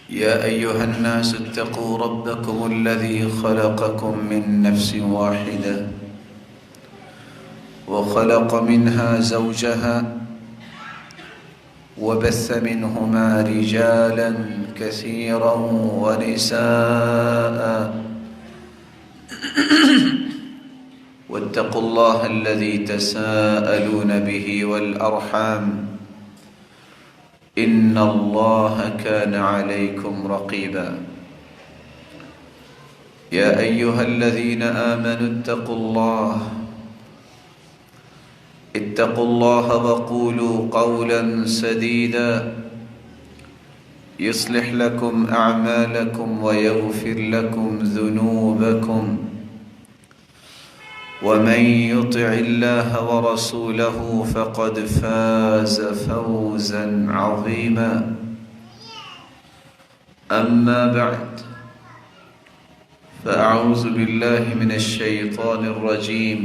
يا أيها الناس اتقوا ربكم الذي خلقكم من نفس واحدة وخلق منها زوجها وبث منهما رجالا كثيرا ونساء واتقوا الله الذي تساءلون به والأرحام إن الله كان عليكم رقيبا يا أيها الذين آمنوا اتقوا الله وقولوا قولا سديدا يصلح لكم أعمالكم ويغفر لكم ذنوبكم ومن يطع الله ورسوله فقد فاز فوزا عظيما أما بعد فأعوذ بالله من الشيطان الرجيم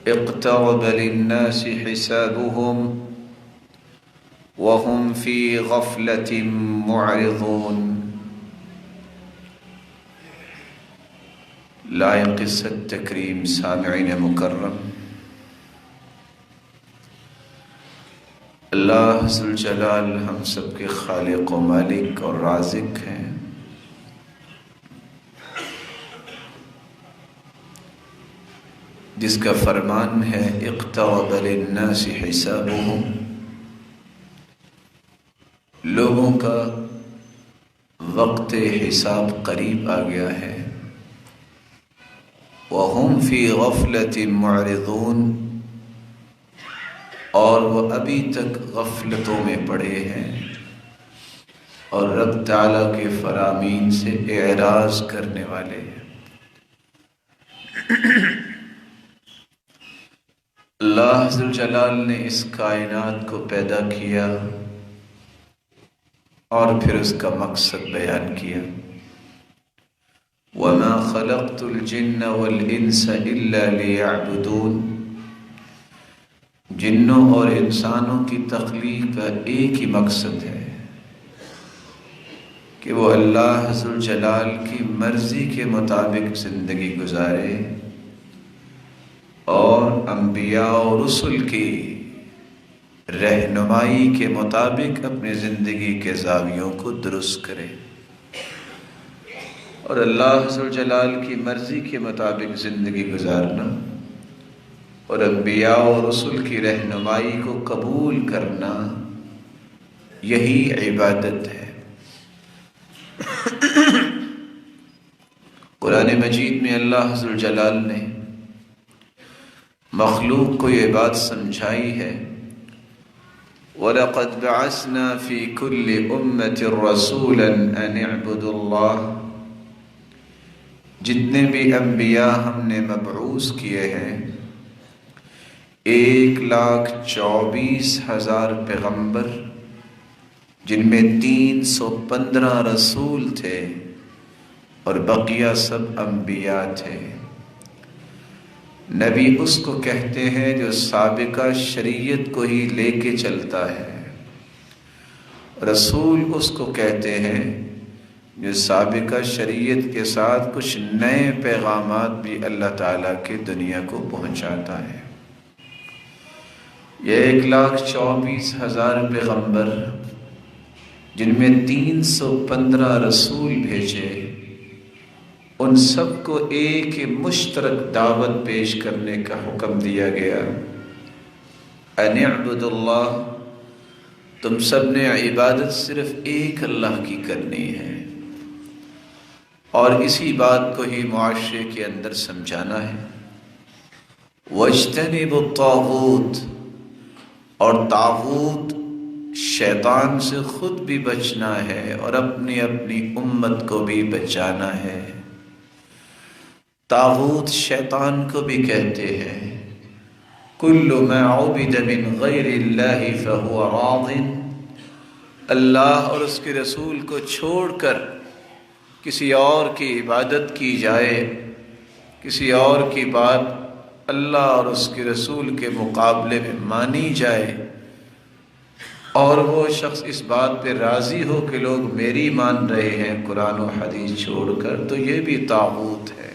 اقترب للناس حسابهم وهم في غفلة معرضون لائق التکریم سامعین مکرم، اللہ ذوالجلال ہم سب کے خالق و مالک اور رازق ہیں۔ جس کا فرمان ہے اقترب للناس حسابهم، لوگوں کا وقت حساب قریب آ گیا ہے۔ وَهُمْ فِي غَفْلَةٍ مُعْرِضُونَ، اور وہ ابھی تک غفلتوں میں پڑے ہیں اور رب تعالیٰ کے فرامین سے اعراض کرنے والے ہیں۔ اللہ ذوالجلال نے اس کائنات کو پیدا کیا اور پھر اس کا مقصد بیان کیا۔ وَمَا خَلَقْتُ الْجِنَّ وَالْإِنسَ إِلَّا لِيَعْبُدُونَ، جنوں اور انسانوں کی تخلیق کا ایک ہی مقصد ہے کہ وہ اللہ ذوالجلال کی مرضی کے مطابق زندگی گزارے اور انبیاء و رسل کی رہنمائی کے مطابق اپنی زندگی کے زاویوں کو درست کرے، اور اللہ ذوالجلال کی مرضی کے مطابق زندگی گزارنا اور انبیاء و رسل کی رہنمائی کو قبول کرنا، یہی عبادت ہے۔ قرآن مجید میں اللہ ذوالجلال نے مخلوق کو یہ بات سمجھائی ہے، وَلَقَدْ بَعَثْنَا فِي كُلِّ أُمَّةٍ رَسُولًا أَنِ اعْبُدُوا اللَّهَ، جتنے بھی انبیاء ہم نے مبعوث کیے ہیں، 1,24,000 پیغمبر، جن میں 315 رسول تھے اور بقیہ سب انبیاء تھے۔ نبی اس کو کہتے ہیں جو سابقہ شریعت کو ہی لے کے چلتا ہے، رسول اس کو کہتے ہیں جو سابقہ شریعت کے ساتھ کچھ نئے پیغامات بھی اللہ تعالیٰ کے دنیا کو پہنچاتا ہے۔ یہ 1,24,000 پیغمبر، جن میں 315 رسول بھیجے، ان سب کو ایک مشترک دعوت پیش کرنے کا حکم دیا گیا، ان اعبدوا اللہ، تم سب نے عبادت صرف ایک اللہ کی کرنی ہے، اور اسی بات کو ہی معاشرے کے اندر سمجھانا ہے۔ وَاجْتَنِبُوا الطَّاغُوتَ، اور طاغوت شیطان سے خود بھی بچنا ہے اور اپنی اپنی امت کو بھی بچانا ہے۔ طاغوت شیطان کو بھی کہتے ہیں کل ما عبد من غیر اللہ فہو راض، اللہ اور اس کے رسول کو چھوڑ کر کسی اور کی عبادت کی جائے، کسی اور کی بات اللہ اور اس کے رسول کے مقابلے میں مانی جائے، اور وہ شخص اس بات پہ راضی ہو کہ لوگ میری مان رہے ہیں قرآن و حدیث چھوڑ کر، تو یہ بھی طاغوت ہے۔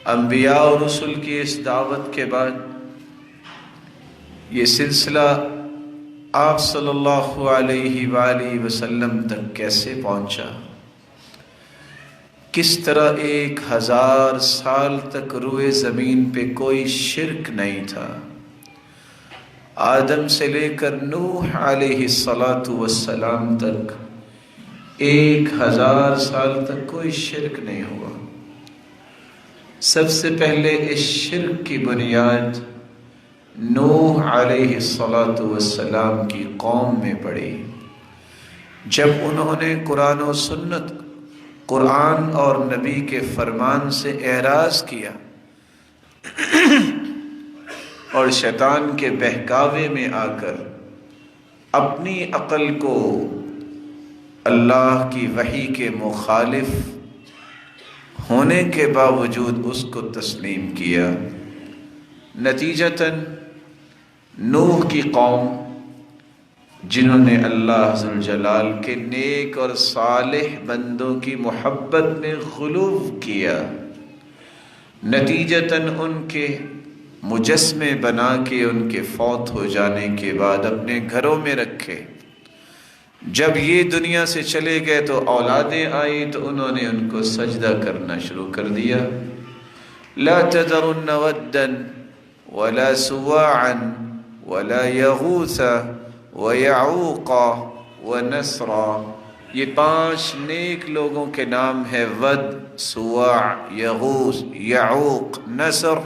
انبیاء اور رسل کی اس دعوت کے بعد یہ سلسلہ آپ صلی اللہ علیہ وآلہ وسلم تک کیسے پہنچا؟ کس طرح 1000 سال تک روئے زمین پہ کوئی شرک نہیں تھا، آدم سے لے کر نوح علیہ السلام تک 1000 سال تک کوئی شرک نہیں ہوا۔ سب سے پہلے اس شرک کی بنیاد نوح علیہ السلام کی قوم میں پڑی، جب انہوں نے قرآن و سنت، قرآن اور نبی کے فرمان سے اعراض کیا اور شیطان کے بہکاوے میں آ کر اپنی عقل کو اللہ کی وحی کے مخالف ہونے کے باوجود اس کو تسلیم کیا۔ نتیجتاً نوح کی قوم، جنہوں نے اللہ ذوالجلال کے نیک اور صالح بندوں کی محبت میں غلو کیا، نتیجتاً ان کے مجسمے بنا کے ان کے فوت ہو جانے کے بعد اپنے گھروں میں رکھے، جب یہ دنیا سے چلے گئے تو اولادیں آئی تو انہوں نے ان کو سجدہ کرنا شروع کر دیا۔ لا تذرن ودا ولا سواعا ولا یغوث ویعوق ونسرا، یہ 5 نیک لوگوں کے نام ہے، ود، سواع، یغوث، یعوق، نسر،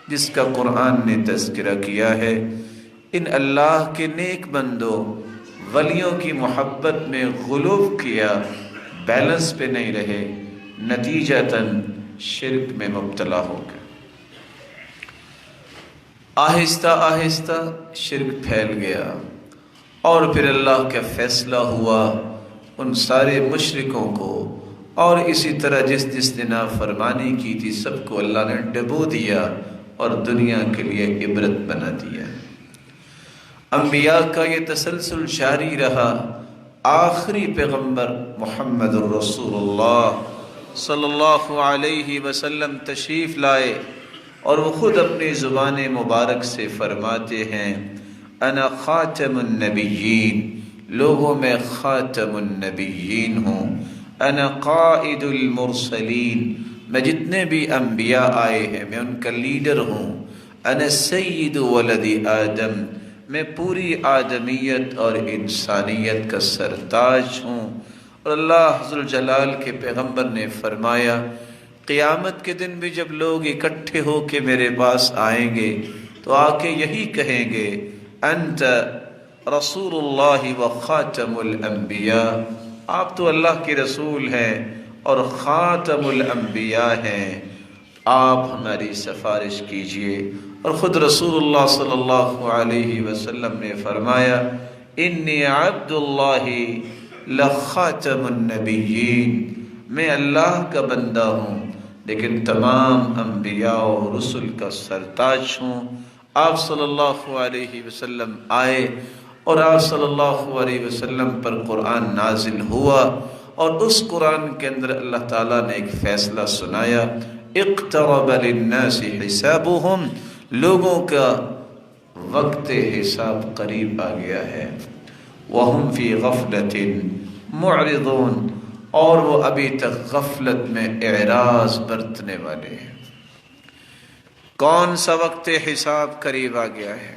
جس کا قرآن نے تذکرہ کیا ہے۔ ان اللہ کے نیک بندوں، ولیوں کی محبت میں غلو کیا، بیلنس پہ نہیں رہے، نتیجتاً شرک میں مبتلا ہو گئے۔ آہستہ آہستہ شرک پھیل گیا، اور پھر اللہ کا فیصلہ ہوا ان سارے مشرکوں کو، اور اسی طرح جس جس نے نافرمانی کی تھی سب کو اللہ نے ڈبو دیا اور دنیا کے لیے عبرت بنا دیا۔ انبیاء کا یہ تسلسل جاری رہا، آخری پیغمبر محمد الرسول اللہ صلی اللہ علیہ وسلم تشریف لائے، اور وہ خود اپنی زبان مبارک سے فرماتے ہیں، انا خاتم النبیین، لوگوں میں خاتم النبیین ہوں، انا قائد المرسلین، میں جتنے بھی انبیاء آئے ہیں میں ان کا لیڈر ہوں، انا سید ولد آدم، میں پوری آدمیت اور انسانیت کا سرتاج ہوں۔ اور اللہ ذوالجلال کے پیغمبر نے فرمایا، قیامت کے دن بھی جب لوگ اکٹھے ہو کے میرے پاس آئیں گے تو آ کے یہی کہیں گے، انت رسول اللہ و خاتم الانبیاء، آپ تو اللہ کے رسول ہیں اور خاتم الانبیاء ہیں، آپ ہماری سفارش کیجئے۔ اور خود رسول اللہ صلی اللہ علیہ وسلم نے فرمایا، انی عبد اللہ لخاتم النبیین، میں اللہ کا بندہ ہوں لیکن تمام انبیاء و رسل کا سرتاج ہوں۔ آپ صلی اللہ علیہ وسلم آئے اور آپ صلی اللہ علیہ وسلم پر قرآن نازل ہوا، اور اس قرآن کے اندر اللہ تعالیٰ نے ایک فیصلہ سنایا، اقترب للناس حسابهم، لوگوں کا وقت حساب قریب آ گیا ہے، وهم فی غفلۃ معرضون، اور وہ ابھی تک غفلت میں اعراض برتنے والے ہیں۔ کون سا وقت حساب قریب آ گیا ہے؟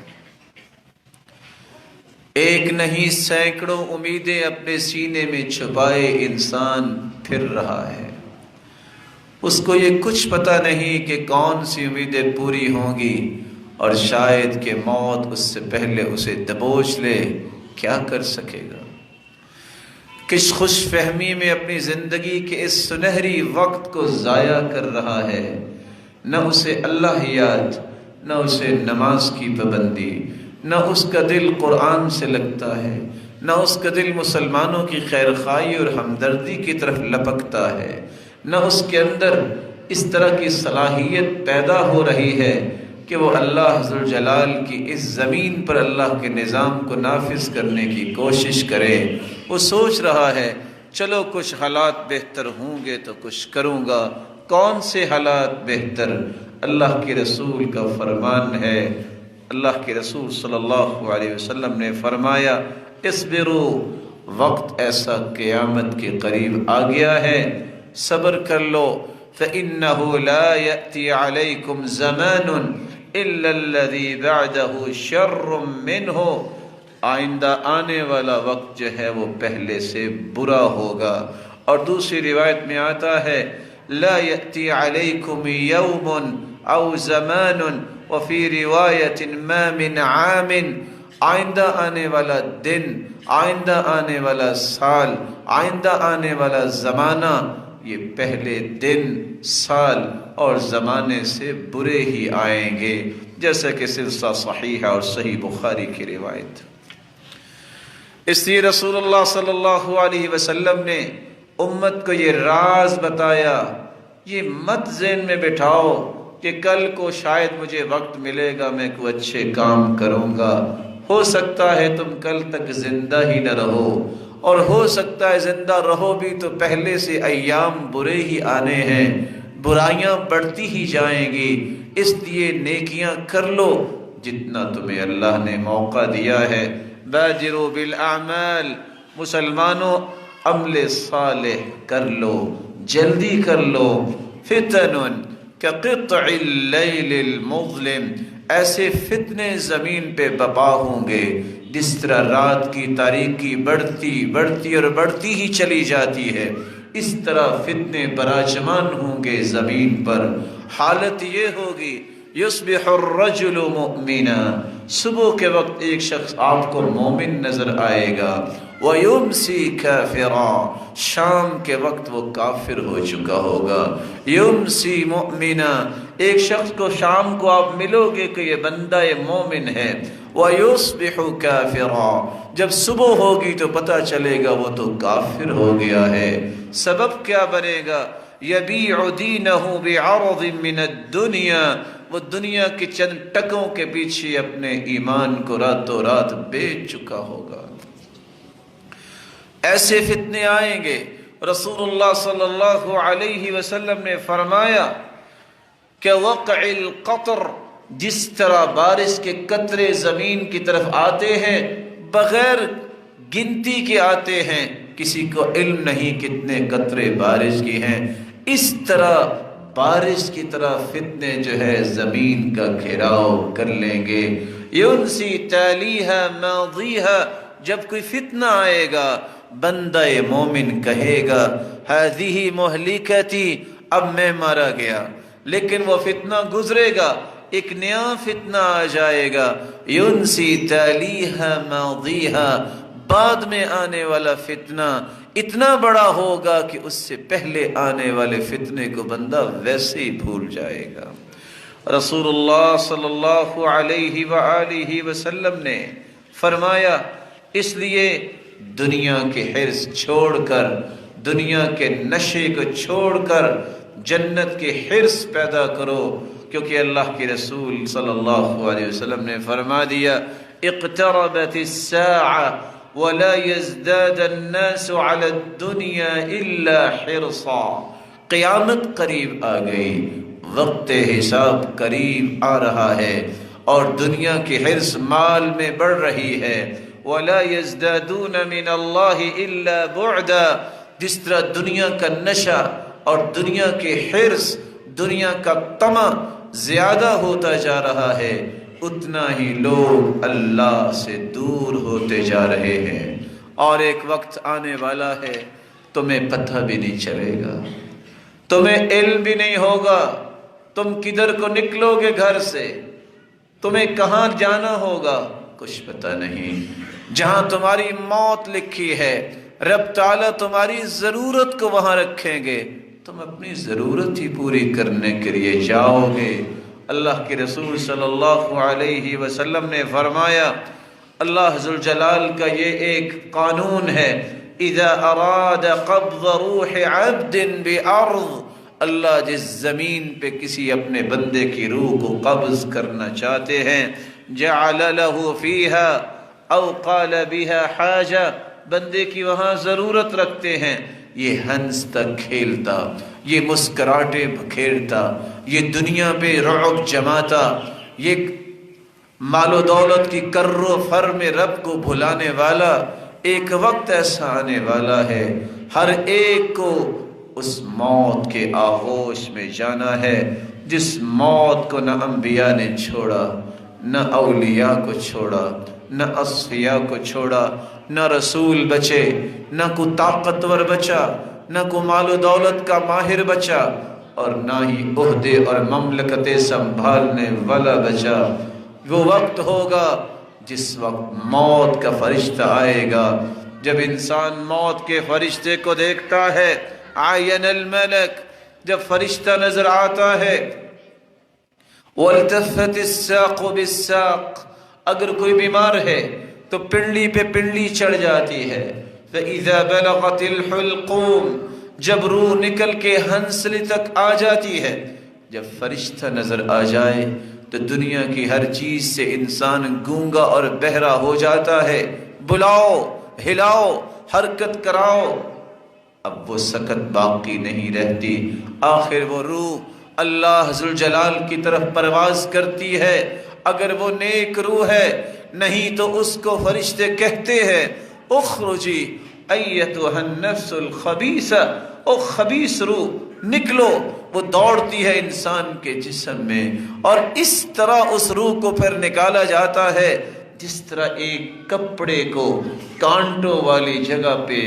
ایک نہیں سینکڑوں امیدیں اپنے سینے میں چھپائے انسان پھر رہا ہے، اس کو یہ کچھ پتہ نہیں کہ کون سی امیدیں پوری ہوں گی، اور شاید کہ موت اس سے پہلے اسے دبوچ لے، کیا کر سکے گا؟ کس خوش فہمی میں اپنی زندگی کے اس سنہری وقت کو ضائع کر رہا ہے، نہ اسے اللہ یاد، نہ اسے نماز کی پابندی، نہ اس کا دل قرآن سے لگتا ہے، نہ اس کا دل مسلمانوں کی خیر خواہی اور ہمدردی کی طرف لپکتا ہے، نہ اس کے اندر اس طرح کی صلاحیت پیدا ہو رہی ہے کہ وہ اللہ ذوالجلال کی اس زمین پر اللہ کے نظام کو نافذ کرنے کی کوشش کرے۔ وہ سوچ رہا ہے چلو کچھ حالات بہتر ہوں گے تو کچھ کروں گا۔ کون سے حالات بہتر؟ اللہ کے رسول کا فرمان ہے۔ اللہ کے رسول صلی اللہ علیہ وسلم نے فرمایا اصبروا، وقت ایسا قیامت کے قریب آ گیا ہے، صبر کر لو۔ فَإِنَّهُ لَا يَأْتِي عَلَيْكُمْ زَمَانٌ إِلَّا الَّذِي بَعْدَهُ شَرٌّ مِّنْهُ، آئندہ آنے والا وقت جو ہے وہ پہلے سے برا ہوگا۔ اور دوسری روایت میں آتا ہے لا يأتي عليكم يوم أو زمان وفي رواية ما من عام، آئندہ آنے والا دن، آئندہ آنے والا سال، آئندہ آنے والا زمانہ، یہ پہلے دن، سال اور زمانے سے برے ہی آئیں گے، جیسا کہ سلسلہ صحیح ہے اور صحیح بخاری کی روایت۔ اس لیے رسول اللہ صلی اللہ علیہ وسلم نے امت کو یہ راز بتایا، یہ مت ذہن میں بٹھاؤ کہ کل کو شاید مجھے وقت ملے گا میں کوئی اچھے کام کروں گا۔ ہو سکتا ہے تم کل تک زندہ ہی نہ رہو، اور ہو سکتا ہے زندہ رہو بھی تو پہلے سے ایام برے ہی آنے ہیں، برائیاں بڑھتی ہی جائیں گی، اس لیے نیکیاں کر لو جتنا تمہیں اللہ نے موقع دیا ہے۔ بادروا بالاعمال، مسلمانوں عمل صالح کر لو، جلدی کر لو۔ فتن کقطع اللیل المظلم، ایسے فتنے زمین پہ بپا ہوں گے جس طرح رات کی تاریکی بڑھتی بڑھتی اور بڑھتی ہی چلی جاتی ہے، اس طرح فتنے براجمان ہوں گے زمین پر۔ حالت یہ ہوگی یصبح الرجل مؤمنا، صبح کے وقت ایک شخص آپ کو مومن نظر آئے گا، وَيُمْسِي كَافِرًا، شام کے وقت وہ کافر ہو چکا ہوگا۔ یمسی مؤمنا، ایک شخص کو شام کو آپ ملو گے کہ یہ بندہ مومن ہے، وَيُصْبِحُ كَافِرًا، جب صبح ہوگی تو پتہ چلے گا وہ تو کافر ہو گیا ہے۔ سبب کیا بنے گا؟ يَبِيعُ دِينَهُ بِعَرَضٍ مِّنَ الدُّنْيَا، وہ دنیا کے چند ٹکوں کے پیچھے اپنے ایمان کو راتوں رات بیچ چکا ہوگا۔ ایسے فتنے آئیں گے۔ رسول اللہ صلی اللہ علیہ وسلم نے فرمایا کہ وقع القطر، جس طرح بارش کے قطرے زمین کی طرف آتے ہیں بغیر گنتی کے آتے ہیں، کسی کو علم نہیں کتنے قطرے بارش کی ہیں، اس طرح بارش کی طرح فتنے جو ہے زمین کا گھیراؤ کر لیں گے۔ ینسی تالیہا ماضیہا، جب کوئی فتنہ آئے گا بندہ مومن کہے گا ہذہ مہلکتی، اب میں مارا گیا، لیکن وہ فتنہ گزرے گا، ایک نیا فتنہ آ جائے گا۔ ینسی تالیہا ماضیہا، بعد میں آنے والا فتنہ اتنا بڑا ہوگا کہ اس سے پہلے آنے والے فتنے کو بندہ ویسے ہی بھول جائے گا۔ رسول اللہ صلی اللہ علیہ وآلہ وسلم نے فرمایا اس لیے دنیا کے حرص چھوڑ کر، دنیا کے نشے کو چھوڑ کر جنت کے حرص پیدا کرو، کیونکہ اللہ کے رسول صلی اللہ علیہ وسلم نے فرما دیا اقتربت الساعہ ولا يزداد الناس على الدنيا الا حرصا، قیامت قریب آ گئی، وقت حساب قریب آ رہا ہے اور دنیا کی حرص مال میں بڑھ رہی ہے۔ ولا يزدادون من اللہ الا بعدا، جس طرح دنیا کا نشہ اور دنیا کے حرص، دنیا کا طمع زیادہ ہوتا جا رہا ہے، اتنا ہی لوگ اللہ سے دور ہوتے جا رہے ہیں۔ اور ایک وقت آنے والا ہے تمہیں پتہ بھی نہیں چلے گا، تمہیں علم بھی نہیں ہوگا، تم کدھر کو نکلو گے گھر سے، تمہیں کہاں جانا ہوگا کچھ پتہ نہیں۔ جہاں تمہاری موت لکھی ہے رب تعالیٰ تمہاری ضرورت کو وہاں رکھیں گے، تم اپنی ضرورت ہی پوری کرنے کے لیے جاؤ گے۔ اللہ کے رسول صلی اللہ علیہ وسلم نے فرمایا اللہ ذوالجلال کا یہ ایک قانون ہے، اذا اراد قبض روح عبد بارض، اللہ جس زمین پہ کسی اپنے بندے کی روح کو قبض کرنا چاہتے ہیں، جعل له فیها او قال بها حاجہ، بندے کی وہاں ضرورت رکھتے ہیں، یہ ہنستا کھیلتا، یہ مسکراہٹے بکھیرتا، یہ دنیا پہ رعب جماتا، یہ مال و دولت کی کر و فر میں رب کو بھلانے والا، ایک وقت ایسا آنے والا ہے ہر ایک کو اس موت کے آغوش میں جانا ہے، جس موت کو نہ انبیاء نے چھوڑا، نہ اولیاء کو چھوڑا، نہ اصفیاء کو چھوڑا، نہ رسول بچے، نہ کوئی طاقتور بچا، نہ کوئی مال و دولت کا ماہر بچا، اور نہ ہی عہدے اور مملکتیں سنبھالنے والا بچا۔ وہ وقت ہوگا جس وقت موت کا فرشتہ آئے گا، جب انسان موت کے فرشتے کو دیکھتا ہے، عین الملک، جب فرشتہ نظر آتا ہے، والتفت الساق بالساق، اگر کوئی بیمار ہے تو پنڈلی پہ پنڈلی چڑھ جاتی ہے، فإذا بلغت الحلقوم، جب روح نکل کے ہنسلی تک آ جاتی ہے، جب فرشتہ نظر آ جائے تو دنیا کی ہر چیز سے انسان گونگا اور بہرا ہو جاتا ہے، بلاؤ، ہلاؤ، حرکت کراؤ، اب وہ سکت باقی نہیں رہتی، آخر وہ روح اللہ ذوالجلال کی طرف پرواز کرتی ہے، اگر وہ نیک روح ہے، نہیں تو اس کو فرشتے کہتے ہیں اخرجی ایتھا النفس الخبیثہ، او خبیث روح نکلو، وہ دوڑتی ہے انسان کے جسم میں، اور اس طرح اس روح کو پھر نکالا جاتا ہے جس طرح ایک کپڑے کو کانٹوں والی جگہ پہ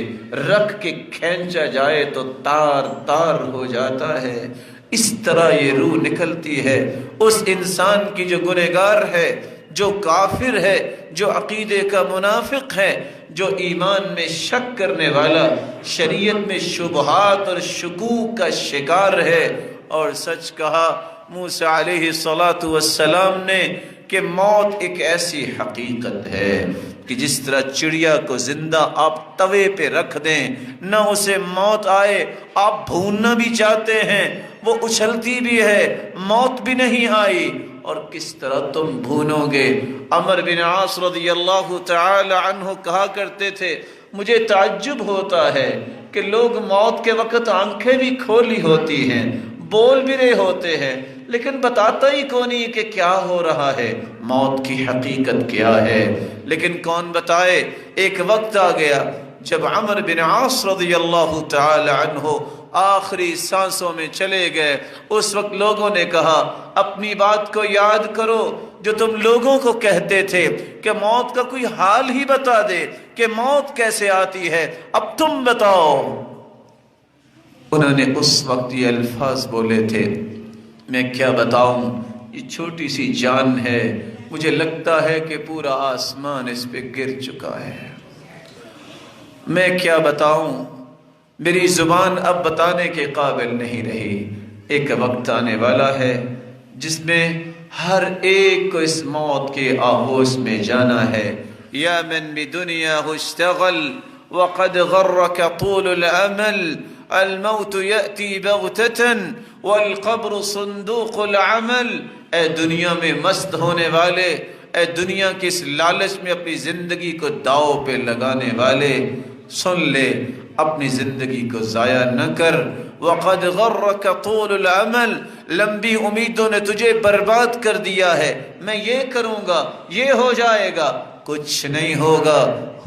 رکھ کے کھینچا جائے تو تار تار ہو جاتا ہے، اس طرح یہ روح نکلتی ہے اس انسان کی جو گنہگار ہے، جو کافر ہے، جو عقیدے کا منافق ہے، جو ایمان میں شک کرنے والا، شریعت میں شبہات اور شکوک کا شکار ہے۔ اور سچ کہا موسیٰ علیہ السلام نے کہ موت ایک ایسی حقیقت ہے کہ جس طرح چڑیا کو زندہ آپ توے پہ رکھ دیں، نہ اسے موت آئے، آپ بھوننا بھی چاہتے ہیں، وہ اچھلتی بھی ہے، موت بھی نہیں آئی، اور کس طرح تم بھونو گے۔ عمر بن عاص رضی اللہ تعالی عنہ کہا کرتے تھے، مجھے تعجب ہوتا ہے کہ لوگ موت کے وقت آنکھیں بھی کھولی ہوتی ہیں، بول بھی رہے ہوتے ہیں، لیکن بتاتا ہی کون نہیں کہ کیا ہو رہا ہے، موت کی حقیقت کیا ہے۔ لیکن کون بتائے، ایک وقت آ گیا جب عمر بن عاص رضی اللہ تعالی عنہ آخری سانسوں میں چلے گئے، اس وقت لوگوں نے کہا اپنی بات کو یاد کرو جو تم لوگوں کو کہتے تھے کہ موت کا کوئی حال ہی بتا دے کہ موت کیسے آتی ہے، اب تم بتاؤ۔ انہوں نے اس وقت یہ الفاظ بولے تھے، میں کیا بتاؤں، یہ چھوٹی سی جان ہے، مجھے لگتا ہے کہ پورا آسمان اس پہ گر چکا ہے، میں کیا بتاؤں، میری زبان اب بتانے کے قابل نہیں رہی۔ ایک وقت آنے والا ہے جس میں ہر ایک کو اس موت کے آغوش میں جانا ہے۔ یا من بدنیاہ اشتغل وقد غرک طول العمل، الموت یأتی بغتتا والقبر صندوق العمل۔ اے دنیا میں مست ہونے والے، اے دنیا کی اس لالچ میں اپنی زندگی کو داؤ پہ لگانے والے، سن لے، اپنی زندگی کو ضائع نہ کر۔ وقد غرک طول العمل، لمبی امیدوں نے تجھے برباد کر دیا ہے، میں یہ کروں گا، یہ ہو جائے گا، کچھ نہیں ہوگا،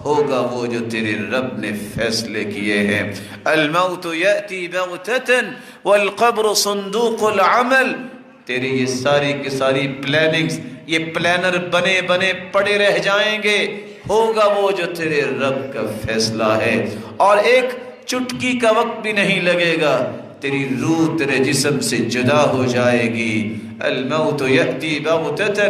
ہوگا وہ جو تیرے رب نے فیصلے کیے ہیں۔ الموت یأتی بغتتا والقبر صندوق العمل، تیری یہ ساری کی ساری پلاننگز، یہ پلانر بنے بنے پڑے رہ جائیں گے، ہوگا وہ جو تیرے رب کا فیصلہ ہے، اور ایک چٹکی کا وقت بھی نہیں لگے گا، تیری روح تیرے جسم سے جدا ہو جائے گی۔ الموت یأتی بغتتا،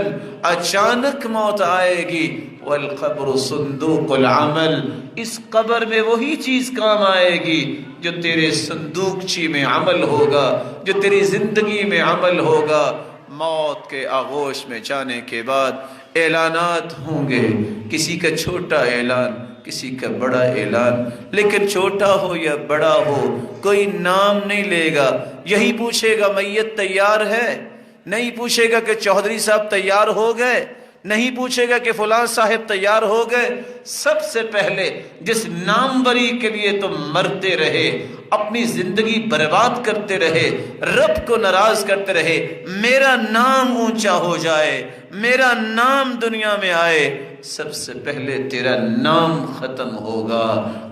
اچانک موت آئے گی، والقبر صندوق العمل، اس قبر میں وہی چیز کام آئے گی جو تیرے صندوقچی میں عمل ہوگا، جو تیری زندگی میں عمل ہوگا۔ موت کے آغوش میں جانے کے بعد اعلانات ہوں گے، کسی کا چھوٹا اعلان، کسی کا بڑا اعلان، لیکن چھوٹا ہو یا بڑا ہو کوئی نام نہیں لے گا. یہی پوچھے گا میت تیار ہے، نہیں پوچھے گا کہ چودھری صاحب تیار ہو گئے، نہیں پوچھے گا کہ فلاں صاحب تیار ہو گئے. سب سے پہلے جس ناموری کے لیے تم مرتے رہے، اپنی زندگی برباد کرتے رہے، رب کو ناراض کرتے رہے، میرا نام اونچا ہو جائے، میرا نام دنیا میں آئے، سب سے پہلے تیرا نام ختم ہوگا،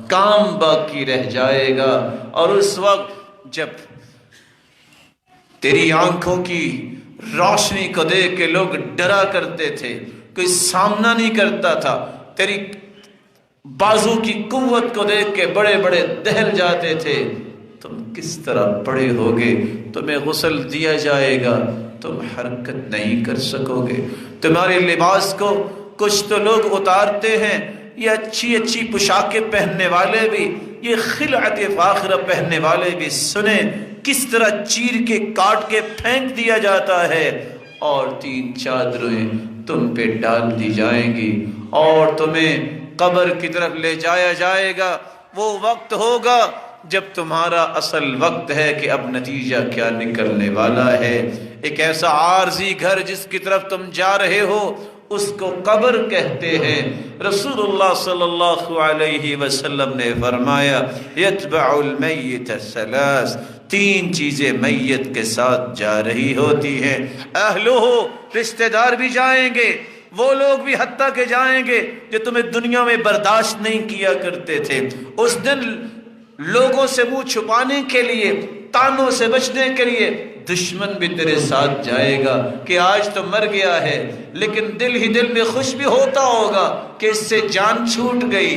کام باقی رہ جائے گا. اور اس وقت جب تیری آنکھوں کی روشنی کو دیکھ کے لوگ ڈرا کرتے تھے، کوئی سامنا نہیں کرتا تھا، تیری بازو کی قوت کو دیکھ کے بڑے بڑے دہل جاتے تھے، تم کس طرح بڑے ہوگے؟ تمہیں غسل دیا جائے گا، تم حرکت نہیں کر سکو گے. تمہارے لباس کو کچھ تو لوگ اتارتے ہیں، یہ اچھی اچھی پوشاکیں پہننے والے بھی، یہ خلعت فاخرہ پہننے والے بھی سنیں کس طرح چیر کے کاٹ کے پھینک دیا جاتا ہے، اور 3 چادریں تم پہ ڈال دی جائیں گی اور تمہیں قبر کی طرف لے جایا جائے گا. وہ وقت ہوگا جب تمہارا اصل وقت ہے کہ اب نتیجہ کیا نکلنے والا ہے. ایک ایسا عارضی گھر جس کی طرف تم جا رہے ہو اس کو قبر کہتے ہیں. رسول اللہ صلی اللہ علیہ وسلم نے فرمایا یتبع المیت 3، 3 چیزیں میت کے ساتھ جا رہی ہوتی ہیں. اہلہ، رشتہ دار بھی جائیں گے، وہ لوگ بھی حتیٰ کہ جائیں گے جو تمہیں دنیا میں برداشت نہیں کیا کرتے تھے. اس دن لوگوں سے منہ چھپانے کے لیے، تانوں سے بچنے کے لیے دشمن بھی تیرے ساتھ جائے گا کہ آج تو مر گیا ہے، لیکن دل ہی دل میں خوش بھی ہوتا ہوگا کہ اس سے جان چھوٹ گئی،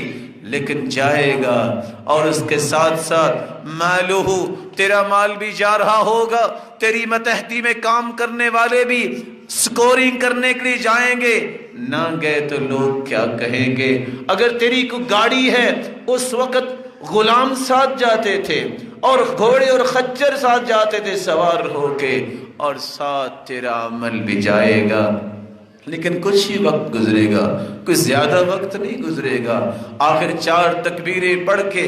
لیکن جائے گا. اور اس کے ساتھ ساتھ مالہ، تیرا مال بھی جا رہا ہوگا. تیری متحدی میں کام کرنے والے بھی سکورنگ کرنے کے لیے جائیں گے. نہ گئے تو لوگ کیا کہیں گے؟ اگر تیری کوئی گاڑی ہے، اس وقت غلام ساتھ جاتے تھے اور گھوڑے اور خچر ساتھ جاتے تھے سوار ہو کے، اور ساتھ تیرا عمل بھی جائے گا. لیکن کچھ ہی وقت گزرے گا، کوئی زیادہ وقت نہیں گزرے گا. آخر 4 تکبیریں پڑھ کے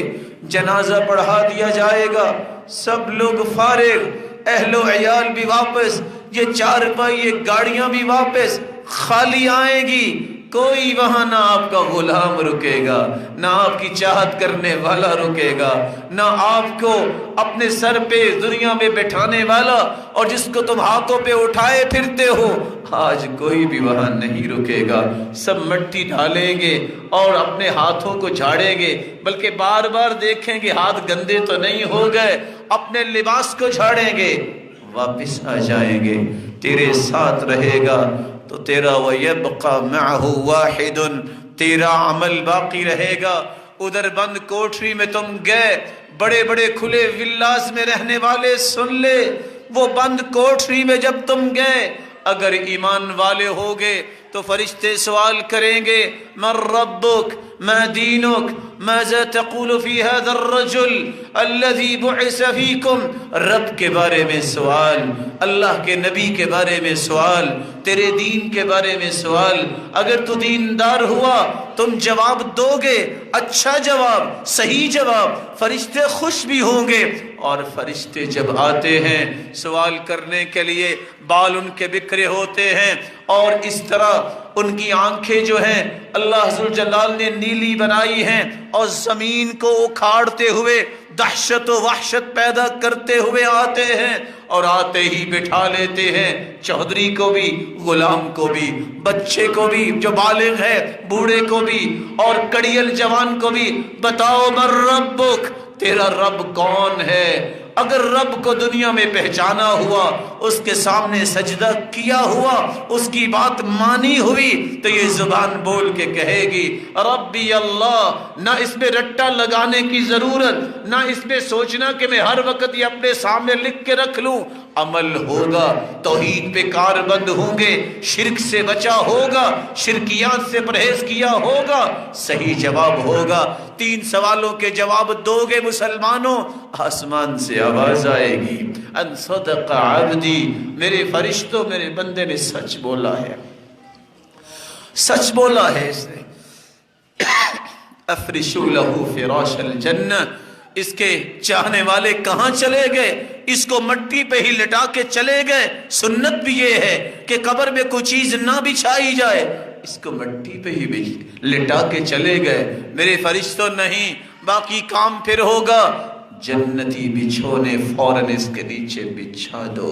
جنازہ پڑھا دیا جائے گا، سب لوگ فارغ، اہل و عیال بھی واپس، یہ 4 پائی یہ گاڑیاں بھی واپس خالی آئیں گی. کوئی وہاں نہ آپ کا غلام رکے گا، نہ آپ کی چاہت کرنے والا رکے گا، نہ آپ کو اپنے سر پہ دنیا میں بٹھانے والا اور جس کو تم ہاتھوں پہ اٹھائے پھرتے ہو، آج کوئی بھی وہاں نہیں رکے گا. سب مٹی ڈالیں گے اور اپنے ہاتھوں کو جھاڑیں گے، بلکہ بار بار دیکھیں گے ہاتھ گندے تو نہیں ہو گئے، اپنے لباس کو جھاڑیں گے، واپس آ جائیں گے. تیرے ساتھ رہے گا تو تیرا وَيَبْقَى مَعَهُ وَاحِدٌ، تیرا عمل باقی رہے گا. ادھر بند کوٹری میں تم گئے، بڑے بڑے کھلے ولاز میں رہنے والے سن لے، وہ بند کوٹری میں جب تم گئے، اگر ایمان والے ہوگے تو فرشتے سوال کریں گے من ربک ما دینک ماذا تقول فی هذا الرجل الذي بعث فیکم. رب کے بارے میں سوال، اللہ کے نبی کے بارے میں سوال، تیرے دین کے بارے میں سوال. اگر تو دیندار ہوا تم جواب دو گے، اچھا جواب، صحیح جواب، فرشتے خوش بھی ہوں گے. اور فرشتے جب آتے ہیں سوال کرنے کے لیے، بال ان کے بکھرے ہوتے ہیں اور اس طرح ان کی آنکھیں جو ہیں اللہ ذوالجلال نے نیلی بنائی ہیں، اور زمین کو اکھاڑتے ہوئے دہشت و وحشت پیدا کرتے ہوئے آتے ہیں، اور آتے ہی بٹھا لیتے ہیں چودھری کو بھی، غلام کو بھی، بچے کو بھی جو بالغ ہے، بوڑھے کو بھی، اور کڑیل جوان کو بھی. بتاؤ من ربک، تیرا رب کون ہے؟ اگر رب کو دنیا میں پہچانا ہوا، اس کے سامنے سجدہ کیا ہوا، اس کی بات مانی ہوئی، تو یہ زبان بول کے کہے گی ربی اللہ. نہ اس میں رٹا لگانے کی ضرورت، نہ اس میں سوچنا کہ میں ہر وقت یہ اپنے سامنے لکھ کے رکھ لوں. عمل ہوگا، توحید پہ کار بند ہوں گے، شرک سے بچا ہوگا، شرکیات سے پرہیز کیا ہوگا، صحیح جواب ہوگا. 3 سوالوں کے جواب دو گے مسلمانوں، آسمان سے آواز آئے گی ان صدق عبدی، میرے فرشتوں میرے بندے نے سچ بولا ہے، سچ بولا ہے اس نے. افرشوا لہ فراش الجنہ، اس کے چاہنے والے کہاں چلے گئے؟ اس کو مٹی پہ ہی لٹا کے چلے گئے۔ سنت بھی یہ ہے کہ قبر میں کوئی چیز نہ بچھائی جائے، اس کو مٹی پہ ہی لٹا کے چلے گئے۔ میرے فرشتوں نہیں، باقی کام پھر ہوگا۔ جنتی بچھونے فوراً اس کے نیچے بچھا دو۔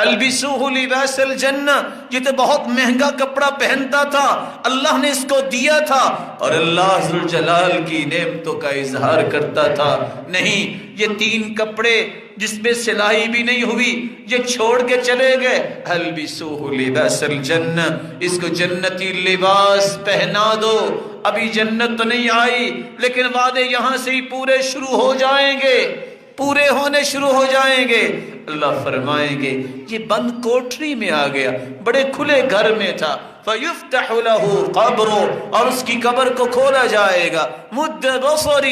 البسوہ لباس الجنہ، یہ تو بہت مہنگا کپڑا پہنتا تھا، اللہ نے اس کو دیا تھا اور اللہ ذوالجلال کی نعمتوں کا اظہار کرتا تھا۔ نہیں، یہ 3 کپڑے جس میں سلائی بھی نہیں ہوئی یہ چھوڑ کے چلے گئے۔ البسوہ لباس الجنہ، اس کو جنتی لباس پہنا دو۔ ابھی جنت تو نہیں آئی لیکن وعدے یہاں سے ہی پورے شروع ہو جائیں گے، پورے ہونے شروع ہو جائیں گے۔ اللہ فرمائیں گے یہ بند کوٹری میں آ گیا، بڑے کھلے گھر میں تھا۔ فَيُفْتَحُ لَهُ قَبْرُ، اور اس کی قبر کو کھولا جائے گا۔ مُدَّ بَصَرِ،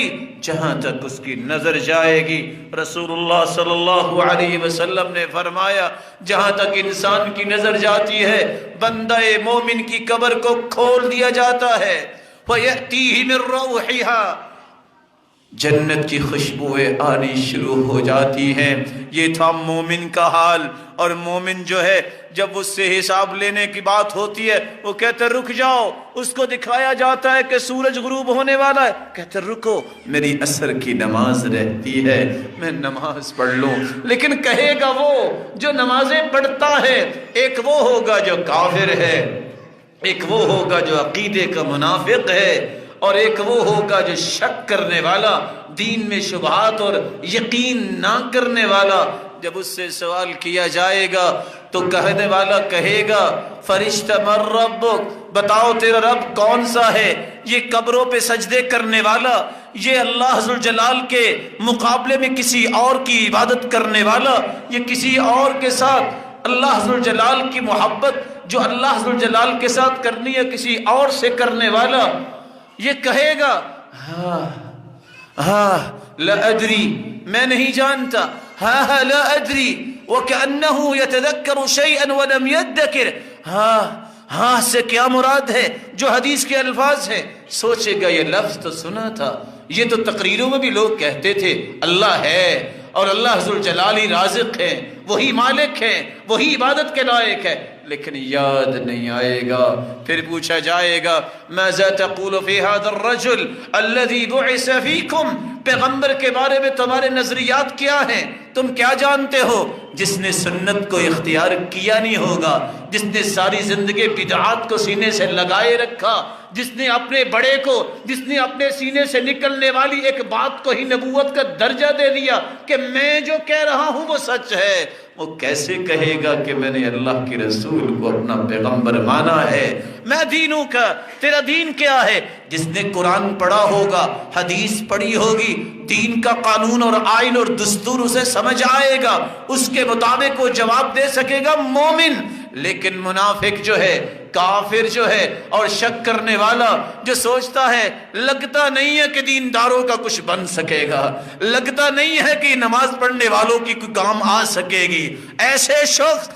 جہاں تک اس کی نظر جائے گی۔ رسول اللہ صلی اللہ علیہ وسلم نے فرمایا جہاں تک انسان کی نظر جاتی ہے بندہ مومن کی قبر کو کھول دیا جاتا ہے۔ وَيَأْتِيهِ مِن رَّوْحِهَا، جنت کی خوشبوئیں آنی شروع ہو جاتی ہیں۔ یہ تھا مومن کا حال۔ اور مومن جو ہے جب اس سے حساب لینے کی بات ہوتی ہے وہ کہتے رک جاؤ، اس کو دکھایا جاتا ہے کہ سورج غروب ہونے والا ہے، کہتے رکو میری عصر کی نماز رہتی ہے، میں نماز پڑھ لوں۔ لیکن کہے گا وہ جو نمازیں پڑھتا ہے، ایک وہ ہوگا جو کافر ہے، ایک وہ ہوگا جو عقیدے کا منافق ہے، اور ایک وہ ہوگا جو شک کرنے والا، دین میں شبہات اور یقین نہ کرنے والا۔ جب اس سے سوال کیا جائے گا تو کہنے والا کہے گا فرشتہ من ربک، بتاؤ تیرا رب کون سا ہے؟ یہ قبروں پہ سجدے کرنے والا، یہ اللہ ذوالجلال کے مقابلے میں کسی اور کی عبادت کرنے والا، یہ کسی اور کے ساتھ اللہ ذوالجلال کی محبت جو اللہ ذوالجلال کے ساتھ کرنی ہے کسی اور سے کرنے والا، یہ کہے گا ہاں لا ادری، میں نہیں جانتا، ہاں لا ادری، وَكَأَنَّهُ يَتَذَكَّرُ شَيْئًا وَلَمْ يَدَّكِرْ، ہاں سے کیا مراد ہے؟ جو حدیث کے الفاظ ہیں، سوچے گا یہ لفظ تو سنا تھا، یہ تو تقریروں میں بھی لوگ کہتے تھے اللہ ہے اور اللہ ذوالجلال ہی رازق ہے، وہی مالک ہے، وہی عبادت کے لائق ہے، لیکن یاد نہیں آئے گا۔ پھر پوچھا جائے گا ماذا تقول فی هذا الرجل الذي بعث فیکم، پیغمبر کے بارے میں تمہارے نظریات کیا ہیں؟ تم کیا جانتے ہو؟ جس نے سنت کو اختیار کیا نہیں ہوگا، جس نے ساری زندگی بدعات کو سینے سے لگائے رکھا، جس نے اپنے بڑے کو، جس نے اپنے سینے سے نکلنے والی ایک بات کو ہی نبوت کا درجہ دے دیا کہ میں جو کہہ رہا ہوں وہ سچ ہے، وہ کیسے کہے گا کہ میں نے اللہ کے رسول کو اپنا پیغمبر مانا ہے؟ میں دینوں کا، تیرا دین کیا ہے؟ جس نے قرآن پڑھا ہوگا، حدیث پڑھی ہوگی، دین کا قانون اور آئین اور دستور اسے سمجھ آئے گا، اس کے مطابق وہ جواب دے سکے گا مومن۔ لیکن منافق جو ہے، کافر جو ہے اور شک کرنے والا جو سوچتا ہے لگتا نہیں ہے کہ دینداروں کا کچھ بن سکے گا، لگتا نہیں ہے کہ نماز پڑھنے والوں کی کوئی کام آ سکے گی، ایسے شخص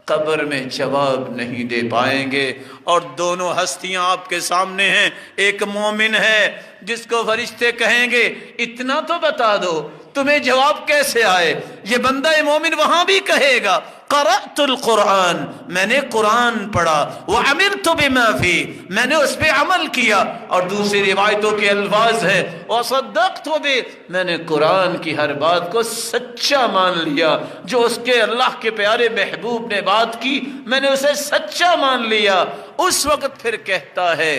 قبر میں جواب نہیں دے پائیں گے۔ اور دونوں ہستیاں آپ کے سامنے ہیں، ایک مومن ہے جس کو فرشتے کہیں گے اتنا تو بتا دو تمہیں جواب کیسے آئے، یہ بندہ مومن وہاں بھی کہے گا قرأت القرآن، میں نے قرآن پڑھا، وعملت بما فی، میں نے اس پہ عمل کیا، اور دوسری روایتوں کے الفاظ ہے وصدقت بہ، میں نے قرآن کی ہر بات کو سچا مان لیا، جو اس کے اللہ کے پیارے محبوب نے بات کی میں نے اسے سچا مان لیا۔ اس وقت پھر کہتا ہے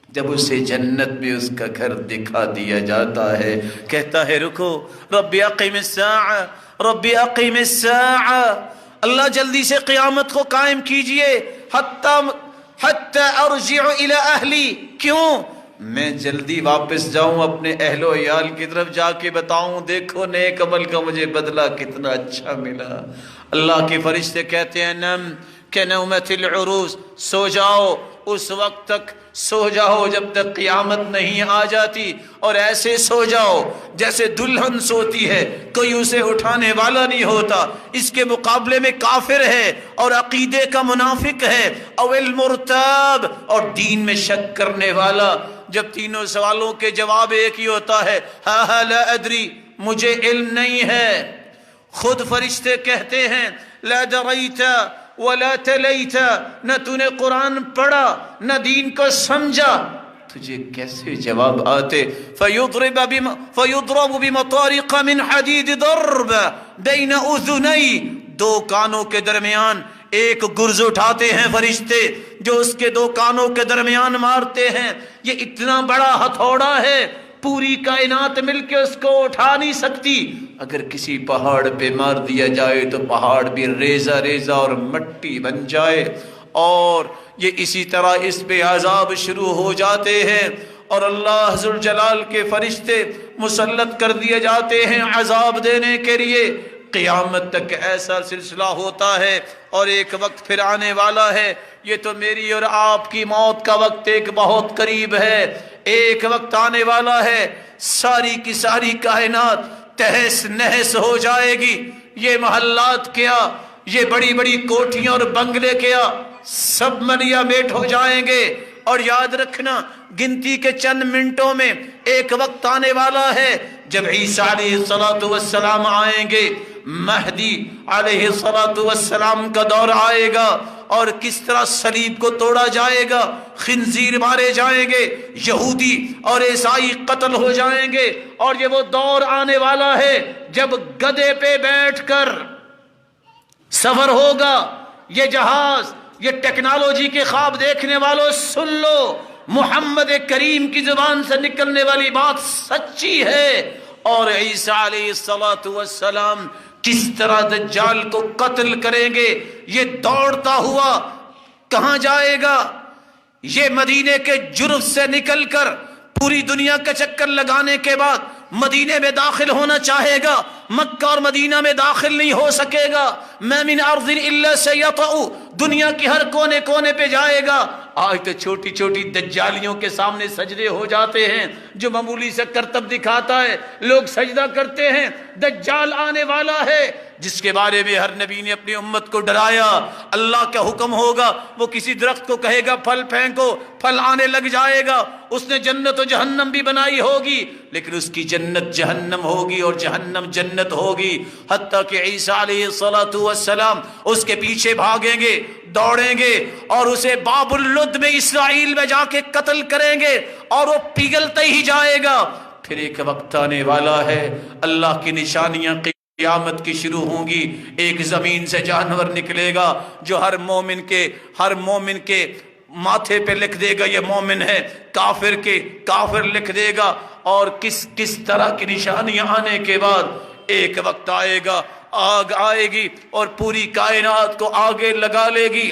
جب اسے جنت میں اس کا گھر دکھا دیا جاتا ہے، کہتا ہے رکو رب اقم الساعہ، رب اقم الساعہ، اللہ جلدی سے قیامت کو قائم کیجئے، حتی ارجع الی اہلی، کیوں؟ میں جلدی واپس جاؤں اپنے اہل و عیال کی طرف، جا کے بتاؤں دیکھو نیک عمل کا مجھے بدلہ کتنا اچھا ملا۔ اللہ کے فرشتے کہتے ہیں نم کہ نومت العروس، سو جاؤ، اس وقت تک سو جاؤ جب تک قیامت نہیں آ جاتی، اور ایسے سو جاؤ جیسے دلہن سوتی ہے، کوئی اسے اٹھانے والا نہیں ہوتا۔ اس کے مقابلے میں کافر ہے اور عقیدے کا منافق ہے، او المرتاب، اور دین میں شک کرنے والا، جب تینوں سوالوں کے جواب ایک ہی ہوتا ہے، ہاں لا ادری، مجھے علم نہیں ہے۔ خود فرشتے کہتے ہیں لا دریت ولا تلیت، نہ تو نے قرآن پڑھا نہ دین کو سمجھا، تجھے کیسے جواب آتے؟ فَيُضْرَبُ بِمَطَارِقَ مِنْ حَدِيدِ ضَرْبَ بَيْنَ أُذُنَيْ، دو کانوں کے درمیان ایک گرز اٹھاتے ہیں فرشتے جو اس کے دو کانوں کے درمیان مارتے ہیں۔ یہ اتنا بڑا ہتھوڑا ہے، پوری کائنات مل کے اس کو اٹھا نہیں سکتی۔ اگر کسی پہاڑ پہ مار دیا جائے تو پہاڑ بھی ریزہ ریزہ اور مٹی بن جائے، اور یہ اسی طرح اس پہ عذاب شروع ہو جاتے ہیں، اور اللہ ذوالجلال کے فرشتے مسلط کر دیے جاتے ہیں عذاب دینے کے لیے۔ قیامت تک ایسا سلسلہ ہوتا ہے، اور ایک وقت پھر آنے والا ہے۔ یہ تو میری اور آپ کی موت کا وقت ایک بہت قریب ہے، ایک وقت آنے والا ہے ساری کی ساری کائنات تہس نہس ہو جائے گی۔ یہ محلات کیا، یہ بڑی بڑی کوٹھیاں اور بنگلے کیا، سب منیا میٹ ہو جائیں گے۔ اور یاد رکھنا گنتی کے چند منٹوں میں ایک وقت آنے والا ہے جب عیسیٰ علیہ السلام آئیں گے، مہدی علیہ السلام کا دور آئے گا، اور کس طرح صلیب کو توڑا جائے گا، خنزیر مارے جائیں گے، یہودی اور عیسائی قتل ہو جائیں گے۔ اور یہ وہ دور آنے والا ہے جب گدھے پہ بیٹھ کر سفر ہوگا۔ یہ جہاز، یہ ٹیکنالوجی کے خواب دیکھنے والوں سن لو، محمد کریم کی زبان سے نکلنے والی بات سچی ہے۔ اور عیسیٰ علیہ السلام کس طرح دجال کو قتل کریں گے، یہ دوڑتا ہوا کہاں جائے گا؟ یہ مدینے کے جرف سے نکل کر پوری دنیا کا چکر لگانے کے بعد مدینے میں داخل ہونا چاہے گا، مکہ اور مدینہ میں داخل نہیں ہو سکے گا۔ ما من ارض الا سیطأ، دنیا کی ہر کونے کونے پہ جائے گا۔ آج تو چھوٹی چھوٹی دجالیوں کے سامنے سجدے ہو جاتے ہیں، جو معمولی سے کرتب دکھاتا ہے لوگ سجدہ کرتے ہیں۔ دجال آنے والا ہے جس کے بارے میں ہر نبی نے اپنی امت کو ڈرایا۔ اللہ کا حکم ہوگا، وہ کسی درخت کو کہے گا پھل پھینکو، پھل آنے لگ جائے گا۔ اس نے جنت و جہنم بھی بنائی ہوگی، لیکن اس کی جنت جہنم ہوگی اور جہنم جنت ہوگی، حتیٰ کہ عیسیٰ علیہ السلام اس کے پیچھے بھاگیں گے، دوڑیں گے، اور اسے باب اللد میں اسرائیل میں جا کے قتل کریں گے، اور وہ پگھلتا ہی جائے گا۔ پھر ایک وقت آنے والا ہے اللہ کی نشانیاں قیامت کی شروع ہوں گی۔ ایک زمین سے جانور نکلے گا جو ہر مومن کے ماتھے پہ لکھ دے گا یہ مومن ہے، کافر کے کافر لکھ دے گا۔ اور کس طرح کی نشانیاں آنے کے بعد ایک وقت آئے گا، آگ آئے گی اور پوری کائنات کو آگے لگا لے گی۔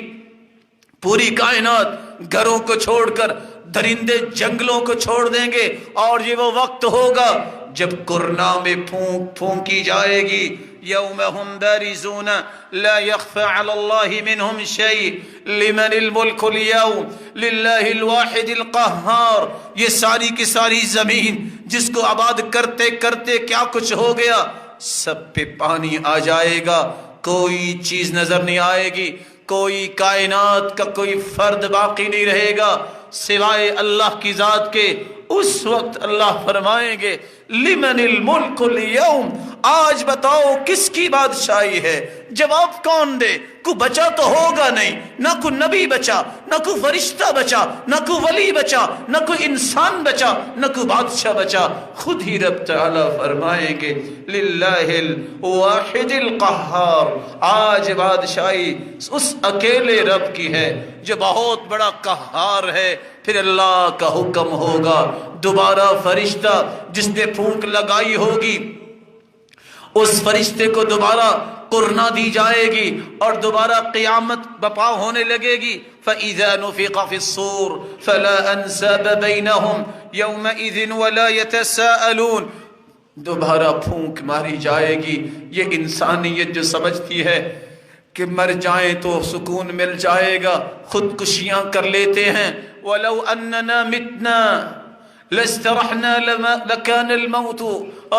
پوری کائنات گھروں کو چھوڑ کر درندے جنگلوں کو چھوڑ دیں گے، اور یہ وہ وقت ہوگا جب کرنا میں پھونک پھونکی جائے گی۔ یوم ہم بارزون لا يخفى على الله منهم شيء لمن الملك اليوم لله الواحد القهار۔ یہ ساری کی ساری زمین جس کو آباد کرتے کرتے کیا کچھ ہو گیا، سب پہ پانی آ جائے گا، کوئی چیز نظر نہیں آئے گی، کوئی کائنات کا کوئی فرد باقی نہیں رہے گا سوائے اللہ کی ذات کے۔ اس وقت اللہ فرمائیں گے لمن الملک اليوم، آج بتاؤ کس کی بادشاہی ہے؟ جواب کون دے؟ کوئی بچا تو ہوگا نہیں، نہ کوئی نبی بچا، نہ کوئی فرشتہ بچا، نہ کوئی ولی بچا، نہ کوئی انسان بچا، نہ کوئی بادشاہ بچا۔ خود ہی رب تعالیٰ فرمائیں گے للہ الواحد القہار، آج بادشاہی اس اکیلے رب کی ہے جو بہت بڑا قہار ہے۔ پھر اللہ کا حکم ہوگا، دوبارہ فرشتہ جس نے پھونک لگائی ہوگی اس فرشتے کو دوبارہ قرنا دی جائے گی، اور دوبارہ قیامت بپا ہونے لگے گی۔ فَإِذَا نُفِخَ فِي الصُّورِ فَلَا أَنْسَابَ بَيْنَهُمْ يَوْمَئِذٍ وَلَا يَتَسَاءَلُونَ، دوبارہ پھونک ماری جائے گی۔ یہ انسانیت جو سمجھتی ہے کہ مر جائیں تو سکون مل جائے گا، خودکشیاں کر لیتے ہیں۔ وَلَوْ أَنَّنَا مِتْنَا لَاسْتَرَحْنَا لَكَانَ الْمَوْتُ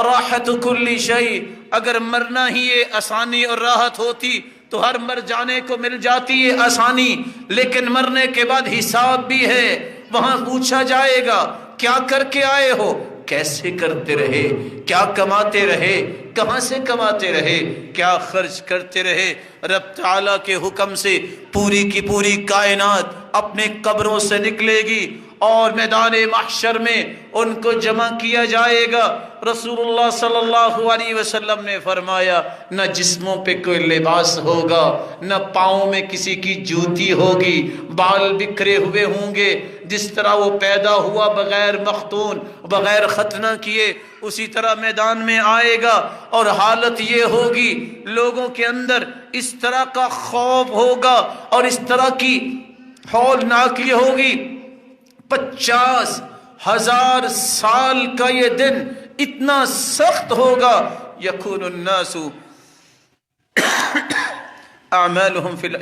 رَاحَةُ كُلِّ شَيْءٍ، اگر مرنا ہی یہ آسانی اور راحت ہوتی تو ہر مر جانے کو مل جاتی ہے آسانی، لیکن مرنے کے بعد حساب بھی ہے، وہاں پوچھا جائے گا کیا کر کے آئے ہو، کیسے کرتے رہے، کیا کماتے رہے، کہاں سے کماتے رہے، کیا خرچ کرتے رہے۔ رب تعالیٰ کے حکم سے پوری کی پوری کائنات اپنے قبروں سے نکلے گی اور میدان محشر میں ان کو جمع کیا جائے گا۔ رسول اللہ صلی اللہ علیہ وسلم نے فرمایا نہ جسموں پہ کوئی لباس ہوگا، نہ پاؤں میں کسی کی جوتی ہوگی، بال بکھرے ہوئے ہوں گے، جس طرح وہ پیدا ہوا بغیر مختون، بغیر ختنہ کیے، اسی طرح میدان میں آئے گا۔ اور حالت یہ ہوگی لوگوں کے اندر اس طرح کا خوف ہوگا اور اس طرح کی ہولناک یہ ہوگی، 50,000 سال کا یہ دن اتنا سخت ہوگا۔ یکون الناس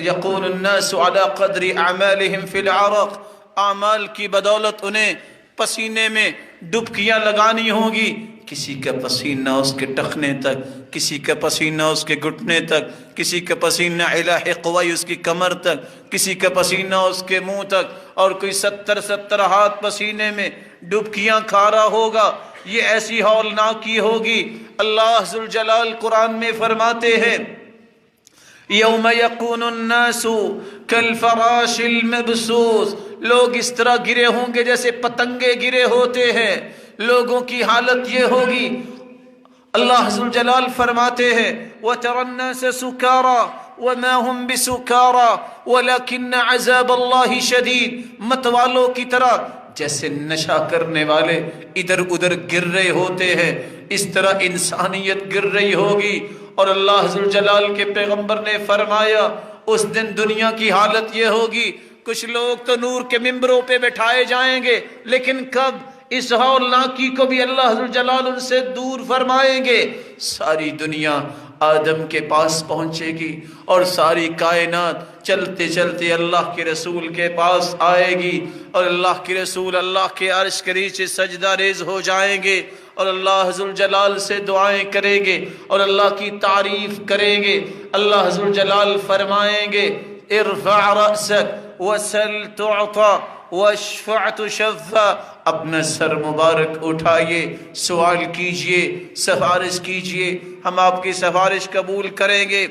یکون الناس علی قدر اعمالهم فی العرق، اعمال کی بدولت انہیں پسینے میں ڈبکیاں لگانی ہوگی، کسی کا پسینہ اس کے ٹخنے تک، کسی کا پسینہ اس کے گھٹنے تک، کسی کا پسینہ الی حقوی اس کی کمر تک، کسی کا پسینہ اس کے منہ تک، اور کوئی 70 ہاتھ پسینے میں ڈبکیاں کھا رہا ہوگا۔ یہ ایسی ہولناکی ہوگی۔ اللہ ذوالجلال قرآن میں فرماتے ہیں یوم یکون الناس کالفراش المبثوث، لوگ اس طرح گرے ہوں گے جیسے پتنگے گرے ہوتے ہیں۔ لوگوں کی حالت یہ ہوگی، اللہ ذوالجلال فرماتے ہیں وَتَرَى النَّاسَ سُكَارَى وَمَا هُمْ بِسُكَارَى وَلَكِنَّ عَذَابَ اللَّهِ شَدِيدٌ، مت والوں کی طرح جیسے نشہ کرنے والے ادھر ادھر گر رہے ہوتے ہیں، اس طرح انسانیت گر رہی ہوگی۔ اور اللہ ذوالجلال کے پیغمبر نے فرمایا اس دن دنیا کی حالت یہ ہوگی، کچھ لوگ تو نور کے ممبروں پہ بٹھائے جائیں گے، لیکن کب اس ہولناکی کو بھی اللہ ذوالجلال ان سے دور فرمائیں گے۔ ساری دنیا آدم کے پاس پہنچے گی اور ساری کائنات چلتے چلتے اللہ کے رسول کے پاس آئے گی، اور اللہ کے رسول اللہ کے عرش کے نیچے سجدہ ریز ہو جائیں گے اور اللہ ذوالجلال سے دعائیں کریں گے اور اللہ کی تعریف کریں گے۔ اللہ ذوالجلال فرمائیں گے ارفع رأسک وسل تعطى واشفع تشفع، اپنا سر مبارک اٹھائیے، سوال کیجئے، سفارش کیجئے، ہم آپ کی سفارش قبول کریں گے۔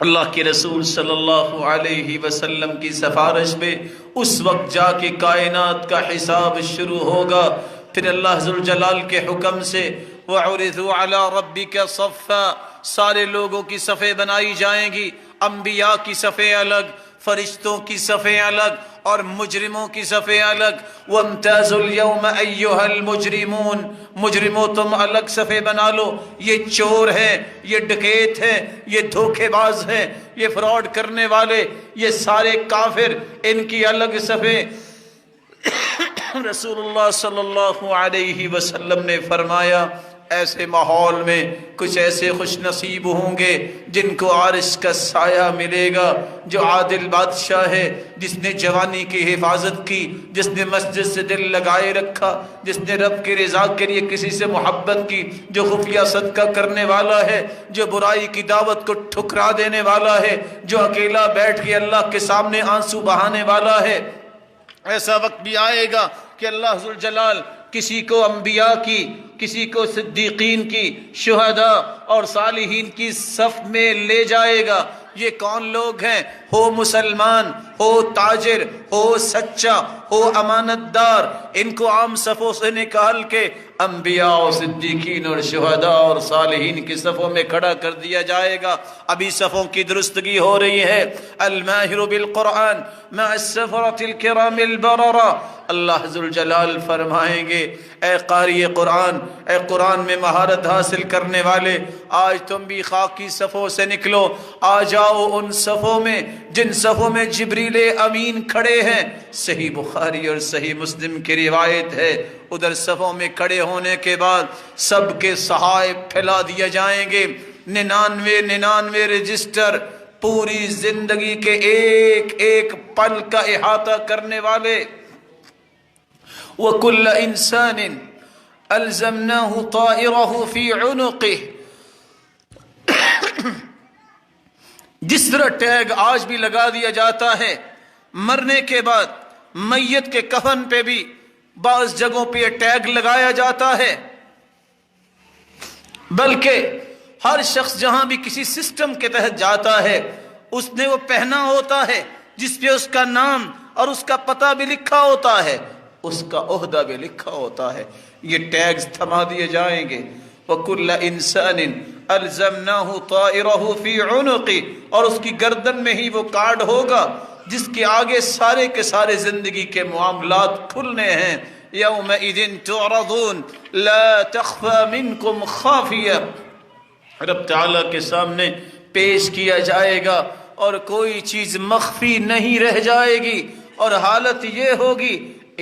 اللہ کے رسول صلی اللہ علیہ وسلم کی سفارش پہ اس وقت جا کے کائنات کا حساب شروع ہوگا۔ پھر اللہ ذوالجلال کے حکم سے وَعُرِضُوا عَلَىٰ رَبِّكَ صَفًّا، سارے لوگوں کی صفیں بنائی جائیں گی، انبیاء کی صفیں الگ، فرشتوں کی صفیں الگ اور مجرموں کی صفیں الگ۔ وَامْتَازُوا الْيَوْمَ أَيُّهَا الْمُجْرِمُونَ، مجرموں تم الگ صفیں بنا لو، یہ چور ہیں، یہ ڈکیت ہیں، یہ دھوکے باز ہیں، یہ فراڈ کرنے والے، یہ سارے کافر، ان کی الگ صفیں۔ رسول اللہ صلی اللہ علیہ وسلم نے فرمایا ایسے ماحول میں کچھ ایسے خوش نصیب ہوں گے جن کو عرش کا سایہ ملے گا، جو عادل بادشاہ ہے، جس نے جوانی کی حفاظت کی، جس نے مسجد سے دل لگائے رکھا، جس نے رب کی رضا کے لیے کسی سے محبت کی، جو خفیہ صدقہ کرنے والا ہے، جو برائی کی دعوت کو ٹھکرا دینے والا ہے، جو اکیلا بیٹھ کے اللہ کے سامنے آنسو بہانے والا ہے۔ ایسا وقت بھی آئے گا کہ اللہ ذوالجلال کسی کو انبیاء کی، کسی کو صدیقین کی، شہداء اور صالحین کی صف میں لے جائے گا۔ یہ کون لوگ ہیں؟ ہو مسلمان، ہو تاجر، ہو سچا، ہو امانت دار، ان کو عام صفوں سے نکال کے انبیاء اور صدیقین اور شہداء اور صالحین کی صفوں میں کھڑا کر دیا جائے گا۔ ابھی صفوں کی درستگی ہو رہی ہے۔ الماہر بالقرآن مع السفرۃ الکرام البررہ، اللہ ذوالجلال فرمائیں گے اے قاری قرآن، اے قرآن میں مہارت حاصل کرنے والے، آج تم بھی خاکی صفوں سے نکلو، آ جاؤ ان صفوں میں جن صفوں میں جبریل امین کھڑے ہیں۔ صحیح بخاری اور صحیح مسلم کی روایت ہے، ادھر صفوں میں کھڑے ہونے کے بعد سب کے صحائف پھیلا دیے جائیں گے، 99 رجسٹر، پوری زندگی کے ایک ایک پل کا احاطہ کرنے والے۔ وَكُلَّ إِنسَانٍ أَلْزَمْنَاهُ طَائِرَهُ فِي عُنُقِهِ، جس طرح ٹیگ آج بھی لگا دیا جاتا ہے، مرنے کے بعد میت کے کفن پہ بھی بعض جگہوں پہ یہ ٹیگ لگایا جاتا ہے، بلکہ ہر شخص جہاں بھی کسی سسٹم کے تحت جاتا ہے اس نے وہ پہنا ہوتا ہے جس پہ اس کا نام اور اس کا پتہ بھی لکھا ہوتا ہے، اس کا عہدہ بھی لکھا ہوتا ہے۔ یہ ٹیگز تھما دیے جائیں گے۔ وَكُلَّ إِنسَانٍ أَلْزَمْنَاهُ طَائِرَهُ فِي عُنُقِهِ، اور اس کی گردن میں ہی وہ کارڈ ہوگا جس کے آگے سارے کے سارے زندگی کے معاملات کھلنے ہیں۔ يَوْمَئِذٍ تُعْرَضُونَ لَا تَخْفَى مِنْكُمْ خَافِيَةٌ، رب تعالیٰ کے سامنے پیش کیا جائے گا اور کوئی چیز مخفی نہیں رہ جائے گی، اور حالت یہ ہوگی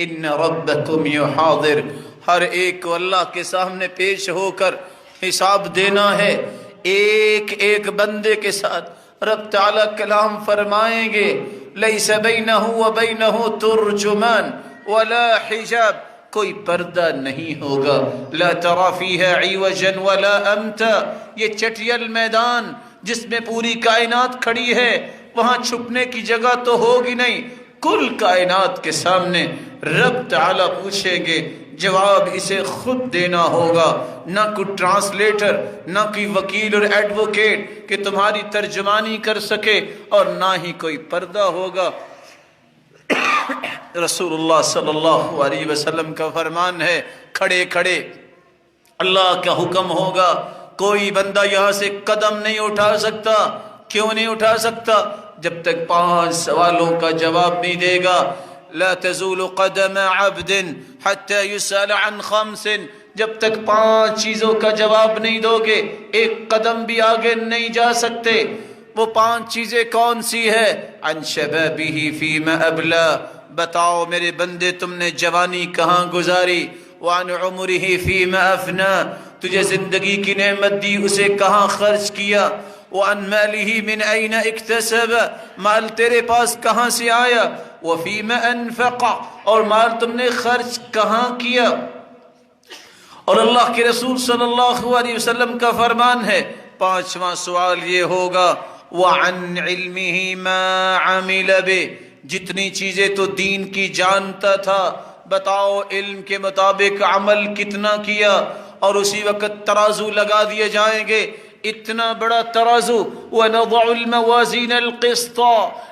ان ربکم یحاضر، ہر ایک کو اللہ کے سامنے پیش ہو کر حساب دینا ہے۔ ایک ایک بندے کے ساتھ رب تعالیٰ کلام فرمائیں گے، لیس بینہ وبینہ ترجمان ولا حجاب، کوئی پردہ نہیں ہوگا، لا تری فیہا عوجا ولا امتا، یہ چٹیل میدان جس میں پوری کائنات کھڑی ہے، وہاں چھپنے کی جگہ تو ہوگی نہیں، کل کائنات کے سامنے رب تعالیٰ پوچھیں گے، جواب اسے خود دینا ہوگا، نہ کوئی ٹرانسلیٹر، نہ کوئی وکیل اور ایڈوکیٹ کہ تمہاری ترجمانی کر سکے، اور نہ ہی کوئی پردہ ہوگا۔ رسول اللہ صلی اللہ علیہ وسلم کا فرمان ہے، کھڑے کھڑے اللہ کا حکم ہوگا، کوئی بندہ یہاں سے قدم نہیں اٹھا سکتا۔ کیوں نہیں اٹھا سکتا؟ جب تک 5 سوالوں کا جواب نہیں دے گا۔ لا تزول قدم عبد حتى يسأل عن 5، جب تک 5 چیزوں کا جواب نہیں دو گے ایک قدم بھی آگے نہیں جا سکتے۔ وہ 5 چیزیں کون سی ہے؟ عن شبابه فيما ابلى، بتاؤ میرے بندے تم نے جوانی کہاں گزاری؟ وعن عمره فيما افنى، تجھے زندگی کی نعمت دی اسے کہاں خرچ کیا؟ وعن ماله من اين اكتسب، مال تیرے پاس کہاں سے آیا؟ وفيما انفق، اور مال تم نے خرچ کہاں کیا؟ اور اللہ کے رسول صلی اللہ علیہ وسلم کا فرمان ہے 5واں سوال یہ ہوگا، وعن علمه ما عمل به، جتنی چیزیں تو دین کی جانتا تھا بتاؤ علم کے مطابق عمل کتنا کیا؟ اور اسی وقت ترازو لگا دیے جائیں گے، اتنا بڑا ترازو، وَنَضَعُ الْمَوَازِينَ الْقِسْطَ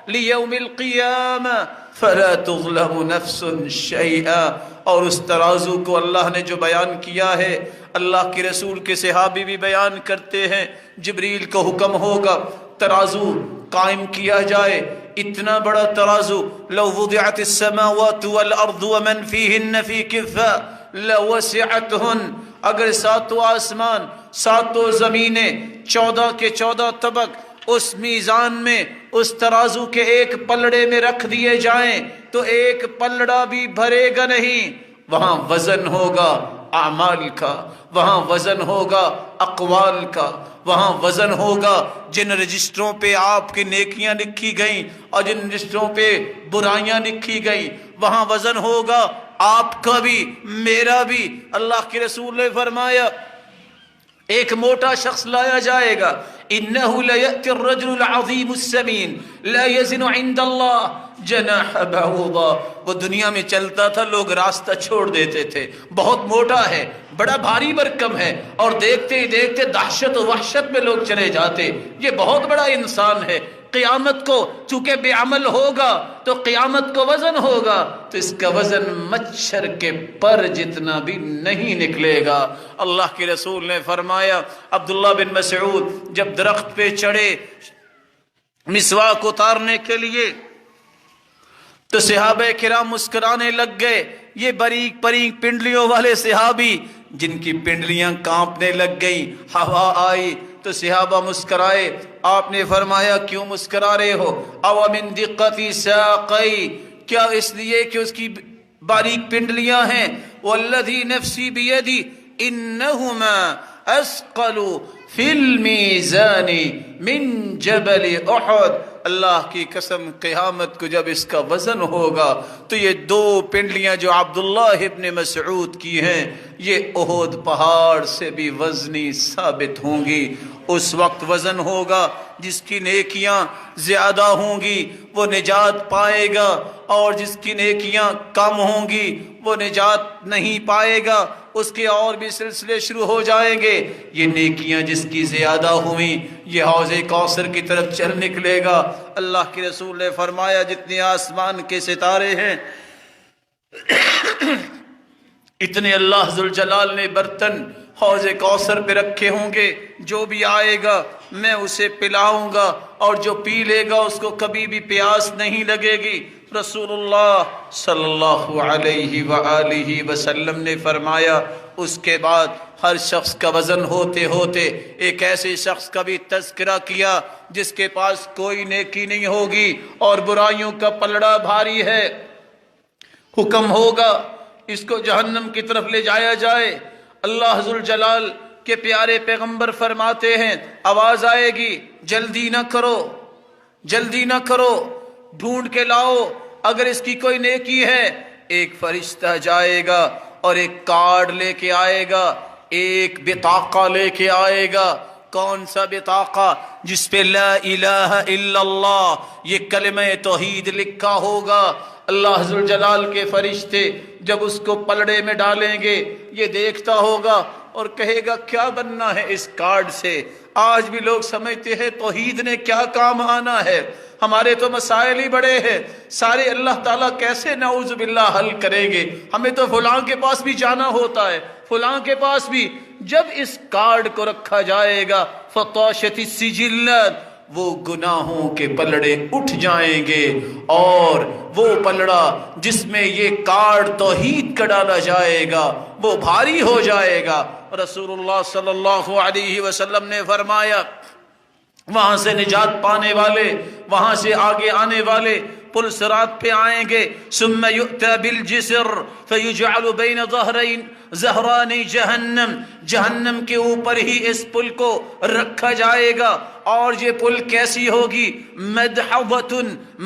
لِيَوْمِ الْقِيَامَةِ فَلَا تُظْلَمُ نَفْسٌ شَيْئًا، اور اس ترازو کو اللہ نے جو بیان کیا ہے، اللہ کے رسول کے صحابی بھی بیان کرتے ہیں، جبریل کو حکم ہوگا ترازو قائم کیا جائے، اتنا بڑا ترازو، لو وضعت السماوات والارض ومن فيهن في كفة لوسعتهن، اگر 7 آسمان 7 زمینیں 14 کے 14 طبق اس میزان میں اس ترازو کے ایک پلڑے میں رکھ دیے جائیں تو ایک پلڑا بھی بھرے گا نہیں۔ وہاں وزن ہوگا اعمال کا، وہاں وزن ہوگا اقوال کا، وہاں وزن ہوگا جن رجسٹروں پہ آپ کی نیکیاں لکھی گئیں اور جن رجسٹروں پہ برائیاں لکھی گئیں، وہاں وزن ہوگا آپ کا بھی میرا بھی۔ اللہ کے رسول نے فرمایا ایک موٹا شخص لایا جائے گا، انه ليأتي الرجل العظيم السمين لا يزن عند الله جناح بعوضة، وہ دنیا میں چلتا تھا لوگ راستہ چھوڑ دیتے تھے، بہت موٹا ہے، بڑا بھاری بھرکم ہے، اور دیکھتے ہی دیکھتے دہشت و وحشت میں لوگ چلے جاتے، یہ بہت بڑا انسان ہے۔ قیامت کو چونکہ بے عمل ہوگا تو قیامت کو وزن ہوگا تو اس کا وزن مچھر کے پر جتنا بھی نہیں نکلے گا۔ اللہ کے رسول نے فرمایا، عبداللہ بن مسعود جب درخت پہ چڑھے مسواک اتارنے کے لیے تو صحابہ کرام مسکرانے لگ گئے۔ یہ باریک باریک پنڈلیوں والے صحابی جن کی پنڈلیاں کانپنے لگ گئیں، ہوا آئی تو صحابہ مسکرائے۔ آپ نے فرمایا کیوں مسکرا رہے ہو؟ او من دقت ساقی، کیا اس لیے کہ اس کی باریک پنڈلیاں ہیں؟ والذی نفسی بیدی انہما اثقل فی المیزان من جبل احد، اللہ کی قسم قیامت کو جب اس کا وزن ہوگا تو یہ 2 پنڈلیاں جو عبداللہ ابن مسعود کی ہیں یہ احد پہاڑ سے بھی وزنی ثابت ہوں گی۔ اس وقت وزن ہوگا جس کی نیکیاں زیادہ ہوں گی وہ نجات پائے گا، اور جس کی نیکیاں کم ہوں گی وہ نجات نہیں پائے گا، اس کے اور بھی سلسلے شروع ہو جائیں گے۔ یہ نیکیاں جس کی زیادہ ہوئیں یہ حوض کوثر کی طرف چل نکلے گا۔ اللہ کے رسول نے فرمایا جتنے آسمان کے ستارے ہیں اتنے اللہ ذوالجلال نے برتن حوض کوثر پہ رکھے ہوں گے، جو بھی آئے گا میں اسے پلاؤں گا، اور جو پی لے گا اس کو کبھی بھی پیاس نہیں لگے گی۔ رسول اللہ صلی اللہ علیہ وآلہ وسلم نے فرمایا اس کے بعد ہر شخص کا وزن ہوتے ہوتے ایک ایسے شخص کا بھی تذکرہ کیا جس کے پاس کوئی نیکی نہیں ہوگی اور برائیوں کا پلڑا بھاری ہے۔ حکم ہوگا اس کو جہنم کی طرف لے جایا جائے۔ اللہ ذوالجلال کے پیارے پیغمبر فرماتے ہیں آواز آئے گی جلدی نہ کرو، جلدی نہ کرو، ڈھونڈ کے لاؤ اگر اس کی کوئی نیکی ہے۔ ایک فرشتہ جائے گا اور ایک کارڈ لے کے آئے گا، ایک بطاقہ لے کے آئے گا۔ کون سا بطاقہ؟ جس پہ لا الہ الا اللہ یہ کلمہ توحید لکھا ہوگا۔ اللہ ذوالجلال کے فرشتے جب اس کو پلڑے میں ڈالیں گے یہ دیکھتا ہوگا اور کہے گا کیا بننا ہے اس کارڈ سے؟ آج بھی لوگ سمجھتے ہیں توحید نے کیا کام آنا ہے، ہمارے تو مسائل ہی بڑے ہیں، سارے اللہ تعالیٰ کیسے نعوذ باللہ حل کریں گے؟ ہمیں تو فلاں کے پاس بھی جانا ہوتا ہے، فلاں کے پاس بھی۔ جب اس کارڈ کو رکھا جائے گا فطاشت السجلات، وہ گناہوں کے پلڑے اٹھ جائیں گے، اور وہ پلڑا جس میں یہ کارڈ توحید کا ڈالا جائے گا وہ بھاری ہو جائے گا۔ رسول اللہ صلی اللہ علیہ وسلم نے فرمایا وہاں سے نجات پانے والے، وہاں سے آگے آنے والے پل صراط پہ آئیں گے۔ ثم یؤتی بالجسر فیجعل بین ظہران جہنم، جہنم کے اوپر ہی اس پل کو رکھا جائے گا، اور یہ پل کیسی ہوگی؟ مدحضۃ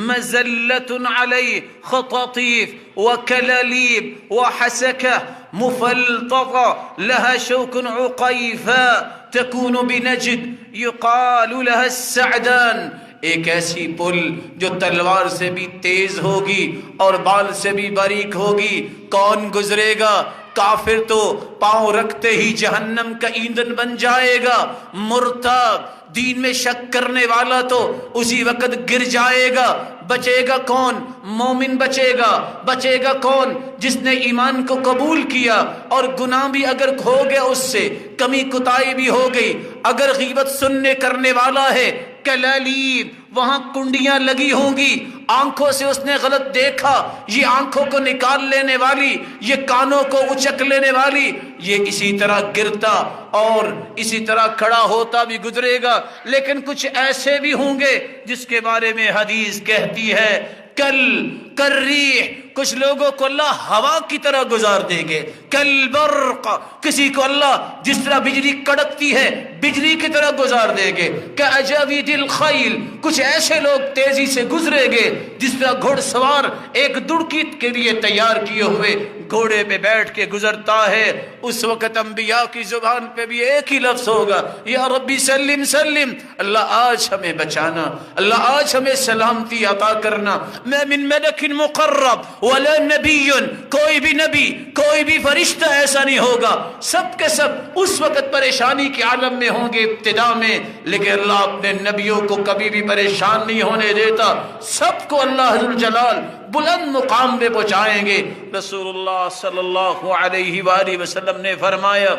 مزلۃ علیہ خطاطیف وکلالیب وحسکہ مفلطقہ لها شوک عقیفہ تکون بنجد یقال لها السعدان، ایک ایسی پل جو تلوار سے بھی تیز ہوگی اور بال سے بھی باریک ہوگی۔ کون گزرے گا؟ کافر تو پاؤں رکھتے ہی جہنم کا ایندھن بن جائے گا، مرتاب دین میں شک کرنے والا تو اسی وقت گر جائے گا۔ بچے گا کون؟ مومن بچے گا۔ بچے گا کون؟ جس نے ایمان کو قبول کیا اور گناہ بھی اگر ہو گیا اس سے کمی کوتاہی بھی ہو گئی، اگر غیبت سننے کرنے والا ہے کلالیب، وہاں کنڈیاں لگی ہوں گی، آنکھوں سے اس نے غلط دیکھا، یہ آنکھوں کو نکال لینے والی، یہ کانوں کو اچک لینے والی، یہ اسی طرح گرتا اور اسی طرح کھڑا ہوتا بھی گزرے گا۔ لیکن کچھ ایسے بھی ہوں گے جس کے بارے میں حدیث کہتی ہے کل کریح، کچھ لوگوں کو اللہ ہوا کی طرح گزار دیں گے، کل برق، کسی کو اللہ جس طرح بجلی کڑکتی ہے بجلی کی طرح گزار دیں گے، کاجاوید الخیل، کچھ ایسے لوگ تیزی سے گزرے گے جس طرح گھڑ سوار ایک دڑکی کے لیے تیار کیے ہوئے گھوڑے پہ بیٹھ کے گزرتا ہے۔ اس وقت انبیاء کی زبان پہ بھی ایک ہی لفظ ہوگا یا ربی سلم سلم، اللہ آج ہمیں بچانا، اللہ آج ہمیں سلامتی عطا کرنا۔ میں من ملک مقرب ولا نبی، کوئی بھی نبی کوئی بھی فرشتہ ایسا نہیں ہوگا، سب کے سب اس وقت پریشانی کے عالم میں ہوں گے ابتدا میں، لیکن اللہ اپنے نبیوں کو کبھی بھی پریشان نہیں ہونے دیتا، سب کو اللہ ذوالجلال بلند مقام پہ پہنچائیں گے۔ رسول اللہ صلی اللہ علیہ وآلہ وسلم نے فرمایا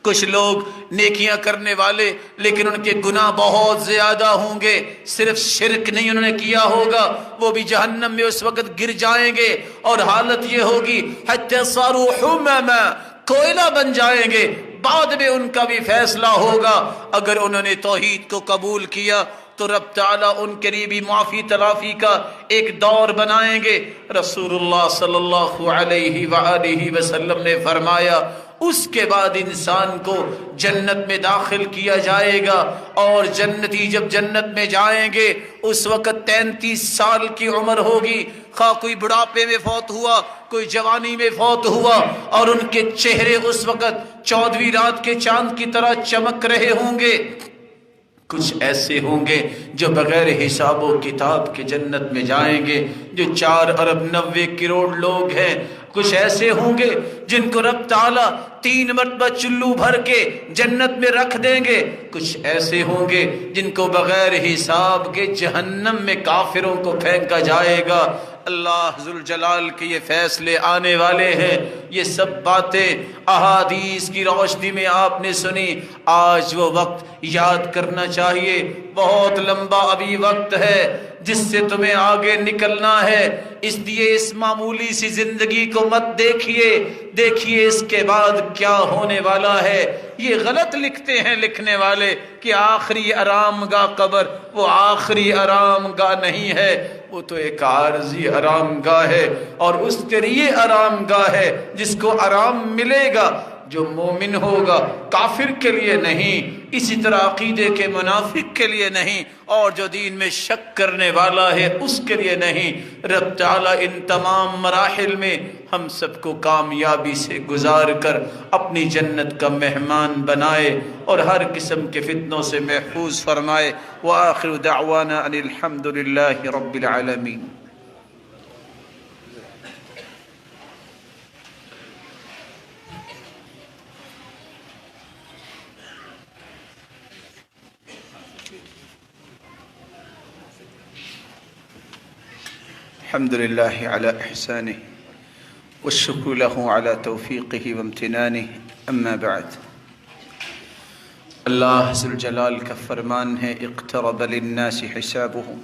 کچھ لوگ نیکیاں کرنے والے لیکن ان کے گناہ بہت زیادہ ہوں گے، صرف شرک نہیں انہوں نے کیا ہوگا، وہ بھی جہنم میں اس وقت گر جائیں گے، اور حالت یہ ہوگی حتی صاروا حمما، کوئلہ بن جائیں گے۔ بعد میں ان کا بھی فیصلہ ہوگا، اگر انہوں نے توحید کو قبول کیا تو رب تعالیٰ ان کے لیے بھی معافی تلافی کا ایک دور بنائیں گے۔ رسول اللہ صلی اللہ علیہ وآلہ وسلم نے فرمایا اس کے بعد انسان کو جنت میں داخل کیا جائے گا، اور جنتی جب جنت میں جائیں گے اس وقت 33 سال کی عمر ہوگی، خواہ کوئی بڑھاپے میں فوت ہوا، کوئی جوانی میں فوت ہوا، اور ان کے چہرے اس وقت 14ویں رات کے چاند کی طرح چمک رہے ہوں گے۔ کچھ ایسے ہوں گے جو بغیر حساب و کتاب کے جنت میں جائیں گے، جو 4 ارب 90 کروڑ لوگ ہیں۔ کچھ ایسے ہوں گے جن کو رب تعالیٰ 3 مرتبہ چلو بھر کے جنت میں رکھ دیں گے۔ کچھ ایسے ہوں گے جن کو بغیر حساب کے جہنم میں کافروں کو پھینکا جائے گا۔ اللہ ذوالجلال کے یہ فیصلے آنے والے ہیں۔ یہ سب باتیں احادیث کی روشنی میں آپ نے سنی۔ آج وہ وقت یاد کرنا چاہیے، بہت لمبا ابھی وقت ہے جس سے تمہیں آگے نکلنا ہے۔ اس لیے اس معمولی سی زندگی کو مت دیکھیے اس کے بعد کیا ہونے والا ہے۔ یہ غلط لکھتے ہیں لکھنے والے کہ آخری آرام گاہ قبر، وہ آخری آرام گاہ نہیں ہے، وہ تو ایک عارضی آرام گاہ ہے، اور اس کے لیے آرام گاہ ہے جس کو آرام ملے گا جو مومن ہوگا، کافر کے لیے نہیں، اسی طرح عقیدے کے منافق کے لیے نہیں، اور جو دین میں شک کرنے والا ہے اس کے لیے نہیں۔ رب تعالیٰ ان تمام مراحل میں ہم سب کو کامیابی سے گزار کر اپنی جنت کا مہمان بنائے اور ہر قسم کے فتنوں سے محفوظ فرمائے۔ وآخر دعوانا ان الحمد للہ رب العالمین۔ الحمد لله على إحسانه والشكر له على توفيقه وامتنانه أما بعد۔ اللہ ذوالجلال کا فرمان ہے اقترب للناس حسابهم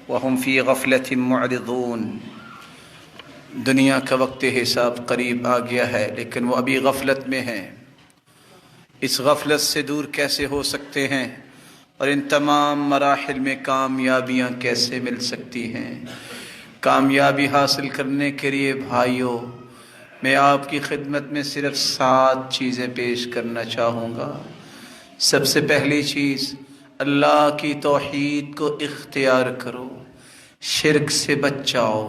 وهم في غفلة معرضون۔ دنیا کا وقت حساب قریب آ گیا ہے لیکن وہ ابھی غفلت میں ہیں۔ اس غفلت سے دور کیسے ہو سکتے ہیں، اور ان تمام مراحل میں کامیابیاں کیسے مل سکتی ہیں؟ کامیابی حاصل کرنے کے لیے بھائیوں، میں آپ کی خدمت میں صرف 7 چیزیں پیش کرنا چاہوں گا۔ سب سے پہلی چیز، اللہ کی توحید کو اختیار کرو، شرک سے بچ جاؤ،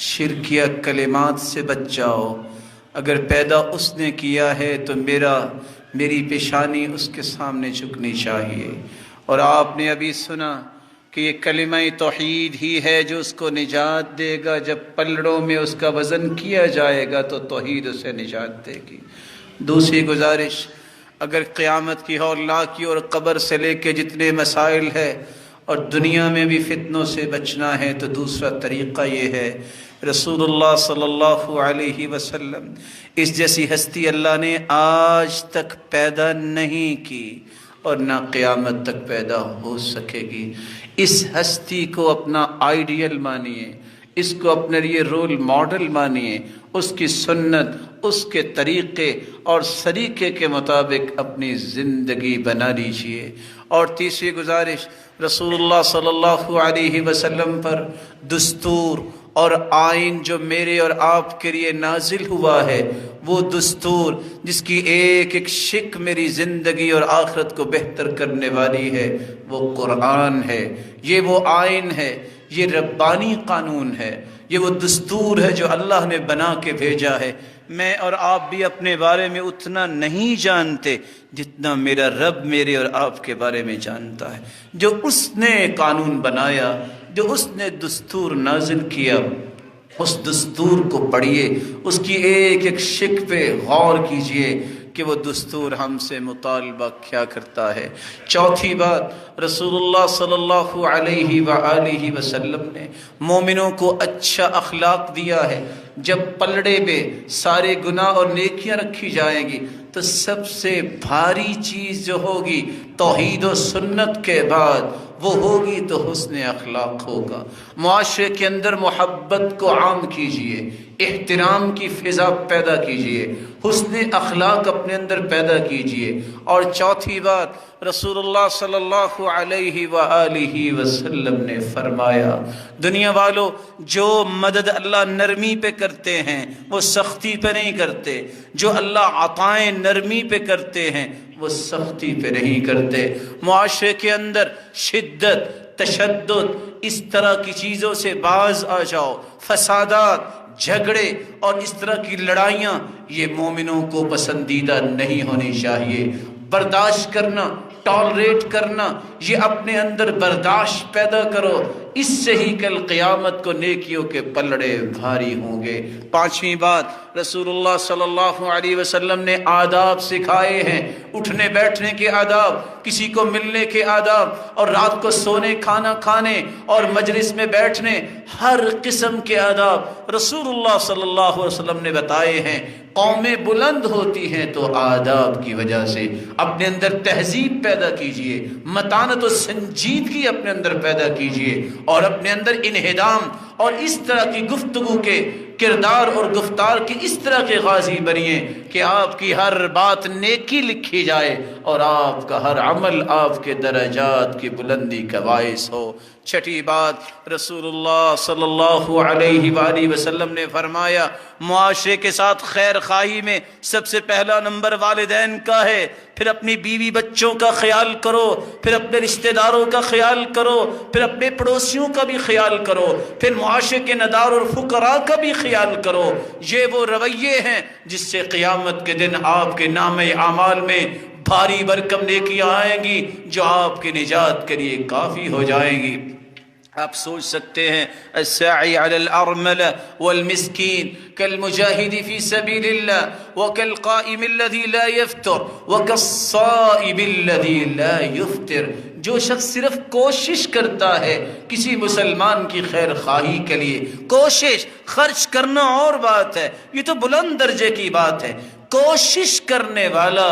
شرکیہ کلمات سے بچ جاؤ۔ اگر پیدا اس نے کیا ہے تو میری پیشانی اس کے سامنے جھکنی چاہیے۔ اور آپ نے ابھی سنا کہ یہ کلمہ توحید ہی ہے جو اس کو نجات دے گا۔ جب پلڑوں میں اس کا وزن کیا جائے گا تو توحید اسے نجات دے گی۔ دوسری گزارش، اگر قیامت کی ہولناکی کی اور قبر سے لے کے جتنے مسائل ہے اور دنیا میں بھی فتنوں سے بچنا ہے تو دوسرا طریقہ یہ ہے، رسول اللہ صلی اللہ علیہ وسلم اس جیسی ہستی اللہ نے آج تک پیدا نہیں کی اور نہ قیامت تک پیدا ہو سکے گی۔ اس ہستی کو اپنا آئیڈیل مانیے، اس کو اپنے لیے رول ماڈل مانیے، اس کی سنت، اس کے طریقے اور سلیقے کے مطابق اپنی زندگی بنا لیجیے۔ اور تیسری گزارش، رسول اللہ صلی اللہ علیہ وسلم پر دستور اور آئین جو میرے اور آپ کے لیے نازل ہوا ہے، وہ دستور جس کی ایک ایک شک میری زندگی اور آخرت کو بہتر کرنے والی ہے، وہ قرآن ہے۔ یہ وہ آئین ہے، یہ ربانی قانون ہے، یہ وہ دستور ہے جو اللہ نے بنا کے بھیجا ہے۔ میں اور آپ بھی اپنے بارے میں اتنا نہیں جانتے جتنا میرا رب میرے اور آپ کے بارے میں جانتا ہے۔ جو اس نے قانون بنایا، جو اس نے دستور نازل کیا، اس دستور کو پڑھیے، اس کی ایک ایک شک پہ غور کیجئے کہ وہ دستور ہم سے مطالبہ کیا کرتا ہے۔ چوتھی بات، رسول اللہ صلی اللہ علیہ وآلہ وسلم نے مومنوں کو اچھا اخلاق دیا ہے۔ جب پلڑے پہ سارے گناہ اور نیکیاں رکھی جائیں گی تو سب سے بھاری چیز جو ہوگی توحید و سنت کے بعد وہ ہوگی تو حسن اخلاق ہوگا۔ معاشرے کے اندر محبت کو عام کیجئے، احترام کی فضا پیدا کیجئے، حسن اخلاق اپنے اندر پیدا کیجئے۔ اور چوتھی بات، رسول اللہ صلی اللہ علیہ وآلہ وسلم نے فرمایا، دنیا والوں، جو مدد اللہ نرمی پہ کرتے ہیں وہ سختی پہ نہیں کرتے، جو اللہ عطائیں نرمی پہ کرتے ہیں وہ سختی پہ نہیں کرتے۔ معاشرے کے اندر شدت، تشدد، اس طرح کی چیزوں سے باز آ جاؤ۔ فسادات، جھگڑے اور اس طرح کی لڑائیاں یہ مومنوں کو پسندیدہ نہیں ہونی چاہیے۔ برداشت کرنا، ٹالریٹ کرنا، یہ اپنے اندر برداشت پیدا کرو، اس سے ہی کل قیامت کو نیکیوں کے پلڑے بھاری ہوں گے۔ پانچویں بات، رسول اللہ صلی اللہ علیہ وسلم نے آداب سکھائے ہیں، اٹھنے بیٹھنے کے آداب، کسی کو ملنے کے آداب، اور رات کو سونے، کھانا کھانے اور مجلس میں بیٹھنے، ہر قسم کے آداب رسول اللہ صلی اللہ علیہ وسلم نے بتائے ہیں۔ قومیں بلند ہوتی ہیں تو آداب کی وجہ سے۔ اپنے اندر تہذیب پیدا کیجئے، متانت و سنجیدگی اپنے اندر پیدا کیجئے، اور اپنے اندر انہدام اور اس طرح کی گفتگو کے کردار اور گفتار کے اس طرح کے غازی بنیے کہ آپ کی ہر بات نیکی لکھی جائے اور آپ کا ہر عمل آپ کے درجات کی بلندی کا باعث ہو۔ چھٹی بات، رسول اللہ صلی اللہ علیہ وآلہ وسلم نے فرمایا، معاشرے کے ساتھ خیر خواہی میں سب سے پہلا نمبر والدین کا ہے، پھر اپنی بیوی بچوں کا خیال کرو، پھر اپنے رشتہ داروں کا خیال کرو، پھر اپنے پڑوسیوں کا بھی خیال کرو، پھر معاشرے کے ندار اور فقراء کا بھی خیال کرو۔ یہ وہ رویے ہیں جس سے قیامت کے دن آپ کے نام اعمال میں بھاری بھرکم نیکیاں آئیں گی جو آپ کی نجات کے لیے کافی ہو جائیں گی۔ آپ سوچ سکتے ہیں، الساعی علی الارمل والمسکین کالمجاہد فی سبیل اللہ وکالقائم الذی لا یفتر وکالصائم الذی لا یفطر۔ جو شخص صرف کوشش کرتا ہے کسی مسلمان کی خیر خواہی کے لیے، کوشش، خرچ کرنا اور بات ہے، یہ تو بلند درجے کی بات ہے۔ کوشش کرنے والا،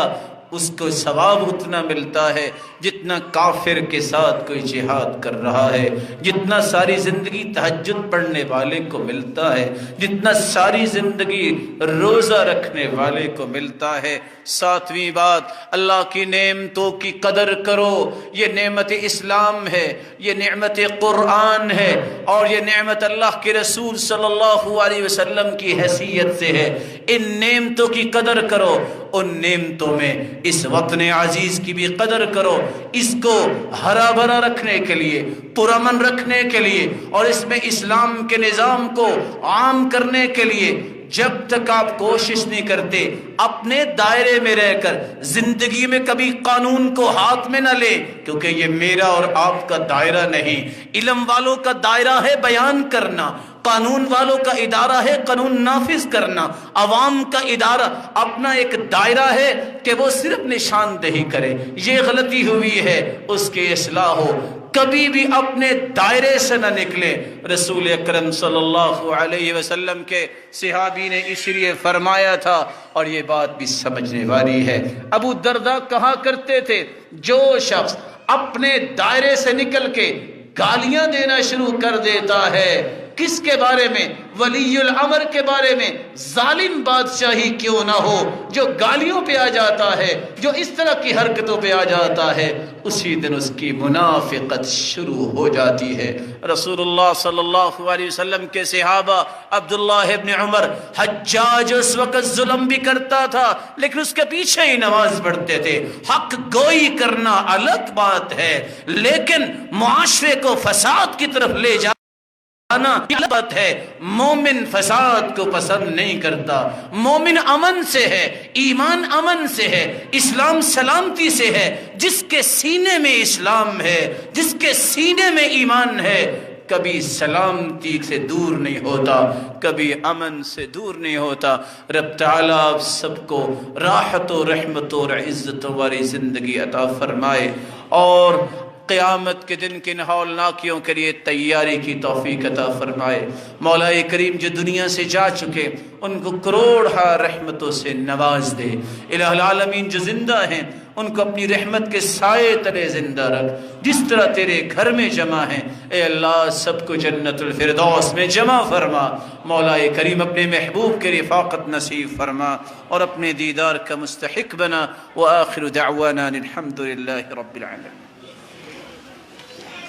اس کو ثواب اتنا ملتا ہے جتنا کافر کے ساتھ کوئی جہاد کر رہا ہے، جتنا ساری زندگی تہجد پڑھنے والے کو ملتا ہے، جتنا ساری زندگی روزہ رکھنے والے کو ملتا ہے۔ ساتویں بات، اللہ کی نعمتوں کی قدر کرو۔ یہ نعمت اسلام ہے، یہ نعمت قرآن ہے، اور یہ نعمت اللہ کے رسول صلی اللہ علیہ وسلم کی حیثیت سے ہے۔ ان نعمتوں کی قدر کرو، ان نعمتوں میں اس وطن عزیز کی بھی قدر کرو، اس کو ہرا بھرا رکھنے کے لیے، پرامن رکھنے کے لیے، اور اس میں اسلام کے نظام کو عام کرنے کے لیے جب تک آپ کوشش نہیں کرتے، اپنے دائرے میں رہ کر زندگی میں کبھی قانون کو ہاتھ میں نہ لے، کیونکہ یہ میرا اور آپ کا دائرہ نہیں۔ علم والوں کا دائرہ ہے بیان کرنا، قانون والوں کا ادارہ ہے قانون نافذ کرنا، عوام کا ادارہ اپنا ایک دائرہ ہے کہ وہ صرف نشاندہی کرے۔ یہ غلطی ہوئی ہے، اس کی اصلاح ہو، کبھی بھی اپنے دائرے سے نہ نکلے۔ رسول اکرم صلی اللہ علیہ وسلم کے صحابی نے اس لیے فرمایا تھا، اور یہ بات بھی سمجھنے والی ہے۔ ابو درداء کہا کرتے تھے، جو شخص اپنے دائرے سے نکل کے گالیاں دینا شروع کر دیتا ہے، کس کے بارے میں؟ ولی الامر کے بارے میں، ظالم بادشاہی کیوں نہ ہو، جو گالیوں پہ آ جاتا ہے، جو اس طرح کی حرکتوں پہ آ جاتا ہے، اسی دن اس کی منافقت شروع ہو جاتی ہے۔ رسول اللہ صلی اللہ علیہ وسلم کے صحابہ عبداللہ ابن عمر، حجاج اس وقت ظلم بھی کرتا تھا لیکن اس کے پیچھے ہی نماز پڑھتے تھے۔ حق گوئی کرنا الگ بات ہے، لیکن معاشرے کو فساد کی طرف لے جا بات ہے۔ مومن فساد کو پسند نہیں کرتا، مومن امن سے ہے، ایمان امن سے ہے، اسلام سلامتی سے ہے۔ جس کے سینے میں اسلام ہے، جس کے سینے میں ایمان ہے، کبھی سلامتی سے دور نہیں ہوتا، کبھی امن سے دور نہیں ہوتا۔ رب تعالیٰ آپ سب کو راحت و رحمت و عزت والی زندگی عطا فرمائے، اور قیامت کے دن کے ہولناکیوں کے لیے تیاری کی توفیق عطا فرمائے۔ مولا کریم جو دنیا سے جا چکے ان کو کروڑ رحمتوں سے نواز دے۔ الہ العالمین جو زندہ ہیں ان کو اپنی رحمت کے سائے تلے زندہ رکھ، جس طرح تیرے گھر میں جمع ہیں اے اللہ سب کو جنت الفردوس میں جمع فرما۔ مولا کریم اپنے محبوب کے رفاقت نصیب فرما اور اپنے دیدار کا مستحق بنا۔ وآخر دعوانا الحمد للہ رب العالمین۔